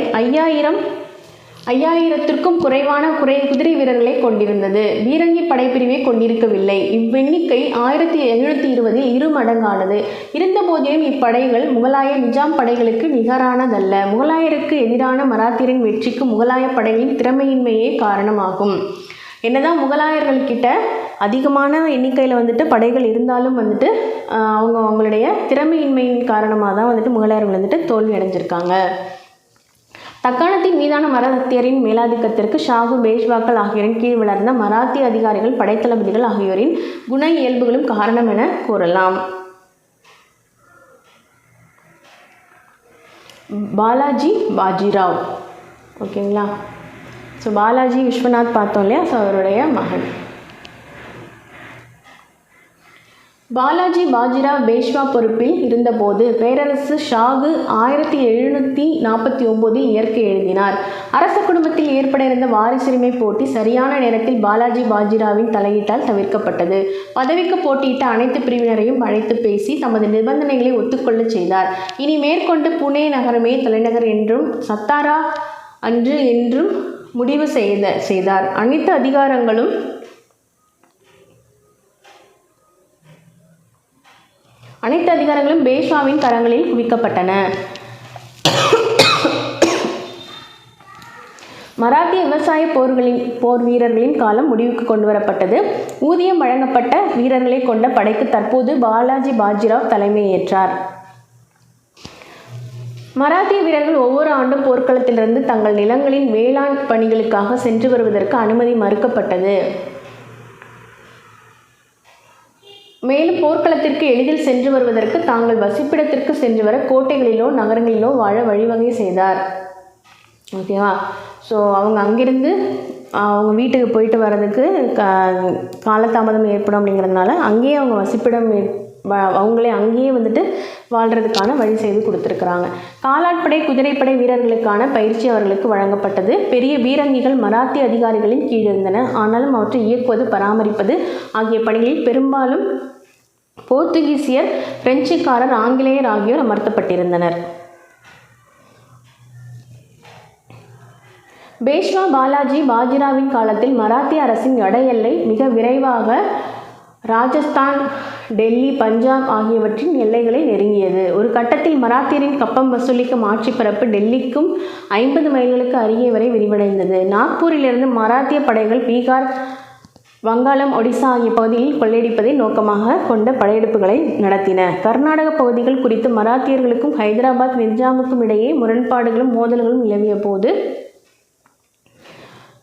5000த்திற்கும் குறைவான குதிரை வீரர்களை கொண்டிருந்தது. பீரங்கி படைப்பிரிவை கொண்டிருக்கவில்லை. இவ்வெண்ணிக்கை 1720 இரு மடங்கானது. இருந்தபோதிலும் இப்படைகள் முகலாய நிஜாம் படைகளுக்கு நிகரானதல்ல. முகலாயருக்கு எதிரான மராத்தியரின் வெற்றிக்கு முகலாய படைகளின் திறமையின்மையே காரணமாகும். என்னதான் முகலாயர்கள்கிட்ட அதிகமான எண்ணிக்கையில் வந்துட்டு படைகள் இருந்தாலும் வந்துட்டு அவங்களுடைய திறமையின்மையின் காரணமாக தான் வந்துட்டு முகலாயர்கள் வந்துட்டு தோல்வி அடைஞ்சிருக்காங்க. தக்காணத்தின் மீதான மராத்தியரின் மேலாதிக்கத்திற்கு ஷாகு, பேஷ்வாக்கள் ஆகியோரின் கீழ் வளர்ந்த மராத்திய அதிகாரிகள், படைத்தளபதிகள் ஆகியோரின் குண இயல்புகளும் காரணம் என கூறலாம். பாலாஜி பாஜிராவ். ஓகேங்களா. ஸோ பாலாஜி விஸ்வநாத் பார்த்தோம் இல்லையா, ஸோ அவருடைய மகன். பாலாஜி பாஜிராவ் பேஷ்வா பொறுப்பில் இருந்தபோது பேரரசு ஷாகு 1749 இயற்கை எழுதினார். அரச குடும்பத்தில் ஏற்பட இருந்த வாரிசுரிமை போட்டி சரியான நேரத்தில் பாலாஜி பாஜிராவின் தலையீட்டால் தவிர்க்கப்பட்டது. பதவிக்கு போட்டியிட்ட அனைத்து பிரிவினரையும் அழைத்து பேசி தமது நிபந்தனைகளை ஒத்துக்கொள்ளச் செய்தார். இனி மேற்கொண்டு புனே நகரமே தலைநகர் என்றும் சத்தாரா அன்று என்றும் முடிவு செய்தார். அனைத்து அதிகாரங்களும் பேஷ்வாவின் கரங்களில் குவிக்கப்பட்டன. மராத்திய விவசாய போர் வீரர்களின் காலம் முடிவுக்கு கொண்டுவரப்பட்டது. ஊதியம் வழங்கப்பட்ட வீரர்களை கொண்ட படைக்கு தற்போது பாலாஜி பாஜிராவ் தலைமையேற்றார். மராத்திய வீரர்கள் ஒவ்வொரு ஆண்டும் போர்க்களத்திலிருந்து தங்கள் நிலங்களின் வேளாண் பணிகளுக்காக சென்று வருவதற்கு அனுமதி மறுக்கப்பட்டது. மேலும் போர்க்களத்திற்கு எளிதில் சென்று வருவதற்கு தாங்கள் வசிப்பிடத்திற்கு சென்று வர கோட்டைகளிலோ நகரங்களிலோ வாழ வழிவகை செய்தார். ஓகேவா? ஸோ அவங்க அங்கிருந்து அவங்க வீட்டுக்கு போயிட்டு வர்றதுக்கு காலதாமதம் ஏற்படும் அப்படிங்கிறதுனால அங்கேயே அவங்க வசிப்பிடம் அவங்களே அங்கேயே வந்துட்டு வாழ்கிறதுக்கான வழி செய்து கொடுத்துருக்குறாங்க. காலாட்படை குதிரைப்படை வீரர்களுக்கான பயிற்சி அவர்களுக்கு வழங்கப்பட்டது. பெரிய பீரங்கிகள் மராத்திய அதிகாரிகளின் கீழ் இருந்தன. ஆனாலும் அவற்றை இயக்குவது பராமரிப்பது ஆகிய பணிகளில் பெரும்பாலும் போர்த்துகீசியர், பிரெஞ்சுக்காரர், ஆங்கிலேயர் ஆகியோர் அமர்த்தப்பட்டிருந்தனர். பேஷ்வா பாலாஜி பாஜிராவின் காலத்தில் மராத்திய அரசின் எட எல்லை மிக விரைவாக ராஜஸ்தான், டெல்லி, பஞ்சாப் ஆகியவற்றின் எல்லைகளை நெருங்கியது. ஒரு கட்டத்தில் மராத்தியரின் கப்பம் வசூலிக்கும் ஆட்சி பரப்பு டெல்லிக்கும் 50 மைல்களுக்கு அருகே வரை விரிவடைந்தது. நாக்பூரிலிருந்து மராத்திய படைகள் பீகார், வங்காளம், ஒடிசா ஆகிய பகுதிகளில் கொள்ளையடிப்பதை நோக்கமாக கொண்ட படையெடுப்புகளை நடத்தின. கர்நாடக பகுதிகள் குறித்து மராத்தியர்களுக்கும் ஹைதராபாத் நிஜாமுக்கும் இடையே முரண்பாடுகளும் மோதல்களும் நிலவிய போது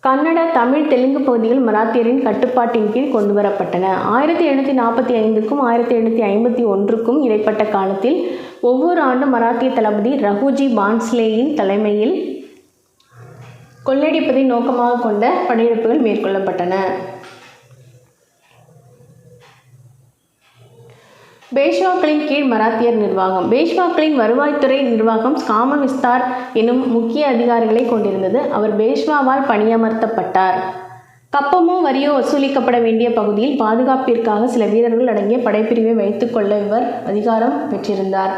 கன்னட, தமிழ், தெலுங்கு பகுதிகள் மராத்தியரின் கட்டுப்பாட்டின் கீழ் கொண்டுவரப்பட்டன. 1745க்கும் 1751க்கும் இடைப்பட்ட காலத்தில் ஒவ்வொரு ஆண்டும் மராத்திய தளபதி ரகுஜி பான்ஸ்லேயின் தலைமையில் கொள்ளையடிப்பதை நோக்கமாக கொண்ட படையெடுப்புகள் மேற்கொள்ளப்பட்டன. பேஷ்வாக்களின் கீழ் மராத்தியர் நிர்வாகம். பேஷ்வாக்களின் வருவாய்த்துறை நிர்வாகம் ஸ்காம விஸ்தார் எனும் முக்கிய அதிகாரிகளை கொண்டிருந்தது. அவர் பேஷ்வாவால் பணியமர்த்தப்பட்டார். கப்பமோ வரியோ வசூலிக்கப்பட வேண்டிய பகுதியில் பாதுகாப்பிற்காக சில வீரர்கள் அடங்கிய படைப்பிரிவை வைத்துக்கொள்ள இவர் அதிகாரம் பெற்றிருந்தார்.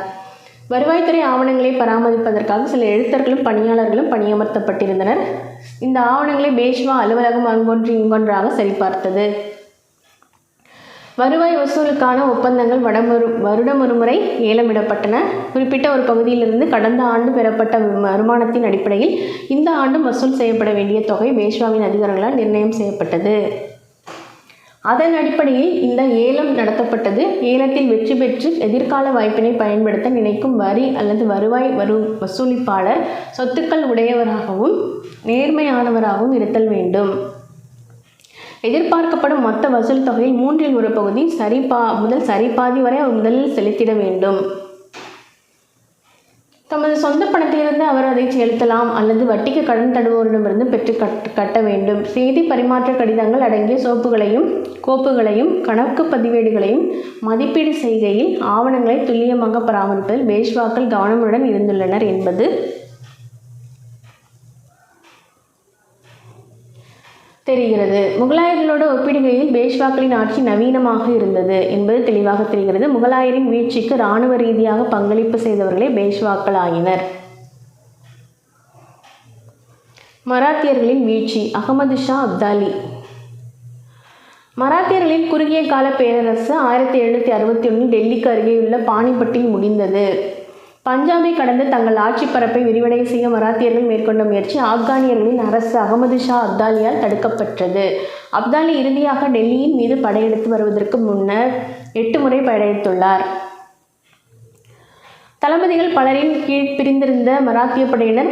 வருவாய்த்துறை ஆவணங்களை பராமரிப்பதற்காக சில எழுத்தர்களும் பணியாளர்களும் பணியமர்த்தப்பட்டிருந்தனர். இந்த ஆவணங்களை பேஷ்வா அலுவலகம் அங்கொன்று இங்கொன்றாக சரிபார்த்தது. வருவாய் வசூலுக்கான ஒப்பந்தங்கள் வருடம் ஒருமுறை ஏலமிடப்பட்டன. குறிப்பிட்ட ஒரு பகுதியிலிருந்து கடந்த ஆண்டு பெறப்பட்ட வருமானத்தின் அடிப்படையில் இந்த ஆண்டும் வசூல் செய்யப்பட வேண்டிய தொகை பேஷ்வாவின் அதிகாரிகளால் நிர்ணயம் செய்யப்பட்டது. அதன் அடிப்படையில் இந்த ஏலம் நடத்தப்பட்டது. ஏலத்தில் வெற்றி பெற்று எதிர்கால வாய்ப்பினை பயன்படுத்த நினைக்கும் வரி அல்லது வருவாய் வசூலிப்பாளர் சொத்துக்கள் உடையவராகவும் நேர்மையானவராகவும் இருத்தல் வேண்டும். எதிர்பார்க்கப்படும் மொத்த வசூல் தொகையில் 1/3 பகுதி முதல் சரிபாதி வரை அவர் முதலில் செலுத்திட வேண்டும். தமது சொந்த பணத்திலிருந்து அவர் அதை செலுத்தலாம் அல்லது வட்டிக்கு கடன் தருவோரிடமிருந்து பெற்று கட்ட வேண்டும். செய்தி பரிமாற்ற கடிதங்கள் அடங்கிய கோப்புகளையும் கணக்கு பதிவேடுகளையும் மதிப்பீடு செய்கையில் ஆவணங்களை துல்லியமாக பராமரிப்பதில் பேஷ்வாக்கள் கவனமுடன் இருந்துள்ளனர் என்பது தெரிகிறது. முகலாயர்களோடு ஒப்பிடுகையில் பேஷ்வாக்களின் ஆட்சி நவீனமாக இருந்தது என்பது தெளிவாக தெரிகிறது. முகலாயரின் வீழ்ச்சிக்கு இராணுவ ரீதியாக பங்களிப்பு செய்தவர்களே பேஷ்வாக்கள் ஆயினர். மராத்தியர்களின் வீழ்ச்சி. அகமது ஷா அப்தாலி. மராத்தியர்களின் குறுகிய கால பேரரசு 1761 டெல்லிக்கு அருகேயுள்ள பானிபட்டில் முடிந்தது. பஞ்சாபை கடந்து தங்கள் ஆட்சி பரப்பை விரிவடை செய்ய மராத்தியர்கள் மேற்கொண்ட முயற்சி ஆப்கானியர்களின் அரசு அகமது ஷா அப்தாலியால் தடுக்கப்பட்டது. அப்தாலி இறுதியாக டெல்லியின் மீது படையெடுத்து வருவதற்கு முன்னர் 8 முறை படையெடுத்துள்ளார். தளபதிகள் பலரின் கீழ் பிரிந்திருந்த மராத்திய படையினர்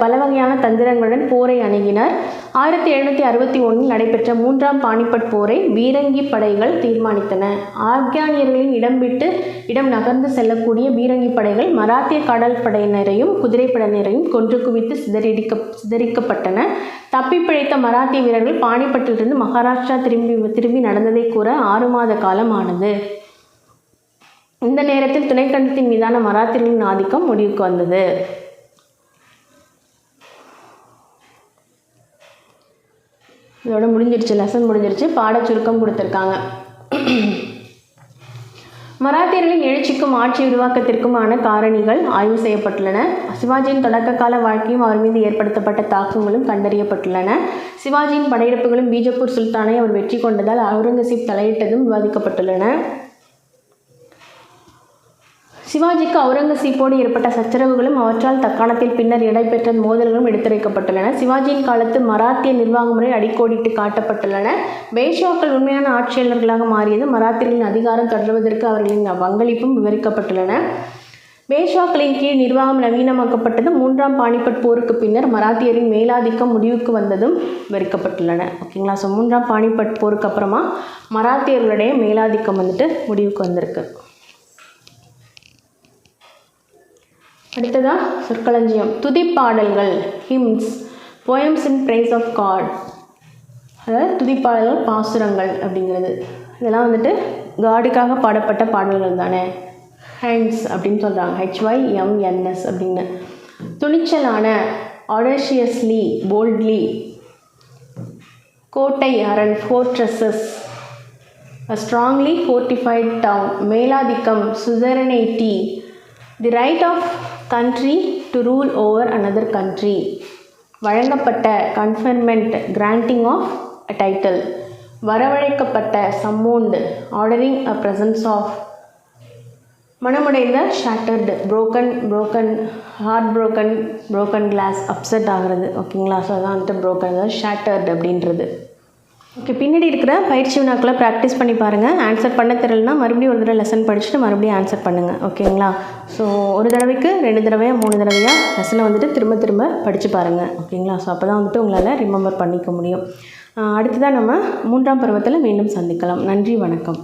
பல வகையான தந்திரங்களுடன் போரை அணுகினர். 1761 நடைபெற்ற 3ஆம் பானிபட் போரை பீரங்கி படைகள் தீர்மானித்தன. ஆப்கானியர்களின் இடம் விட்டு இடம் நகர்ந்து செல்லக்கூடிய பீரங்கி படைகள் மராத்திய கடல் படையினரையும் குதிரைப்படையினரையும் கொன்று குவித்து சிதறிக்கப்பட்டன. தப்பி பிழைத்த மராத்திய வீரர்கள் பானிபட்டிலிருந்து மகாராஷ்டிரா திரும்பி நடந்ததை கூற 6 மாத காலம் ஆனது. இந்த நேரத்தில் துணைக்கண்டத்தின் மீதான மராத்தியர்களின் ஆதிக்கம் முடிவுக்கு வந்தது. இதோட முடிஞ்சிருச்சு, லெசன் முடிஞ்சிருச்சு. பாட சுருக்கம் கொடுத்துருக்காங்க. மராத்தியர்களின் எழுச்சிக்கும் ஆட்சி விரிவாக்கத்திற்குமான காரணிகள் ஆய்வு செய்யப்பட்டுள்ளன. சிவாஜியின் தொடக்க கால வாழ்க்கையும் அவர் மீது ஏற்படுத்தப்பட்ட தாக்கங்களும் கண்டறியப்பட்டுள்ளன. சிவாஜியின் படையெடுப்புகளும் பீஜப்பூர் சுல்தானை அவர் வெற்றி கொண்டதால் அவுரங்கசீப் தலையிட்டதும் விவாதிக்கப்பட்டுள்ளன. சிவாஜிக்கு அவுரங்கசீப்போடு ஏற்பட்ட சச்சரவுகளும் அவற்றால் தக்காணத்தில் பின்னர் இடைபெற்ற மோதல்களும் எடுத்துரைக்கப்பட்டுள்ளன. சிவாஜியின் காலத்து மராத்திய நிர்வாக முறை அடிக்கோடிட்டு காட்டப்பட்டுள்ளன. பேஷ்வாக்கள் உண்மையான ஆட்சியாளர்களாக மாறியது மராத்தியர்களின் அதிகாரம் தொடர்வதற்கு அவர்களின் பங்களிப்பும் விவரிக்கப்பட்டுள்ளன. பேஷ்வாக்களின் கீழ் நிர்வாகம் நவீனமாக்கப்பட்டது. 3ஆம் பானிபட் போருக்கு பின்னர் மராத்தியரின் மேலாதிக்கம் முடிவுக்கு வந்ததும் விவரிக்கப்பட்டுள்ளன. ஓகேங்களா. ஸோ 3ஆம் பானிபட் போருக்கு அப்புறமா மராத்தியர்களுடைய மேலாதிக்கம் முடிவுக்கு வந்திருக்கு. அடுத்ததாக சொற்களஞ்சியம். துதிப்பாடல்கள், hymns, poems in praise of God, அதாவது துதிப்பாடல்கள், பாசுரங்கள் அப்படிங்கிறது. இதெல்லாம் காடுக்காக பாடப்பட்ட பாடல்கள் தானே. ஹைம்ஸ் அப்படின்னு சொல்கிறாங்க, HYMNS அப்படின்னு. துணிச்சலான, ஆடேஷியஸ்லி, போல்ட்லி. கோட்டை, அரண், ஃபோர்ட்ரஸஸ், a strongly fortified town. மேலாதிக்கம், suzerainty, the right of country to rule over another country. வழங்கப்பட்ட, conferment, granting of a title. வரவழைக்கப்பட்ட, summoned, ordering a presence of. மனமுடைந்த, shattered, broken, heartbroken, broken glass, upset ஆகிறது. ஓகேங்களா. ஸோ அதான் broken, அதாவது shattered அப்படின்றது. ஓகே, பின்னாடி இருக்கிற பயிற்சி வினாக்களை ப்ராக்டிஸ் பண்ணி பாருங்கள். ஆன்சர் பண்ண தெரியலனா மறுபடியும் ஒரு தடவை லெசன் படிச்சுட்டு மறுபடியும் ஆன்சர் பண்ணுங்கள். ஓகேங்களா. ஸோ ஒரு தடவைக்கு 2 தடவையாக 3 தடவையாக லெசனை திரும்ப திரும்ப படித்து பாருங்கள். ஓகேங்களா. ஸோ அப்போ தான் உங்களால் ரிமெம்பர் பண்ணிக்க முடியும். அடுத்ததாக நம்ம 3ஆம் பருவத்தில் மீண்டும் சந்திக்கலாம். நன்றி, வணக்கம்.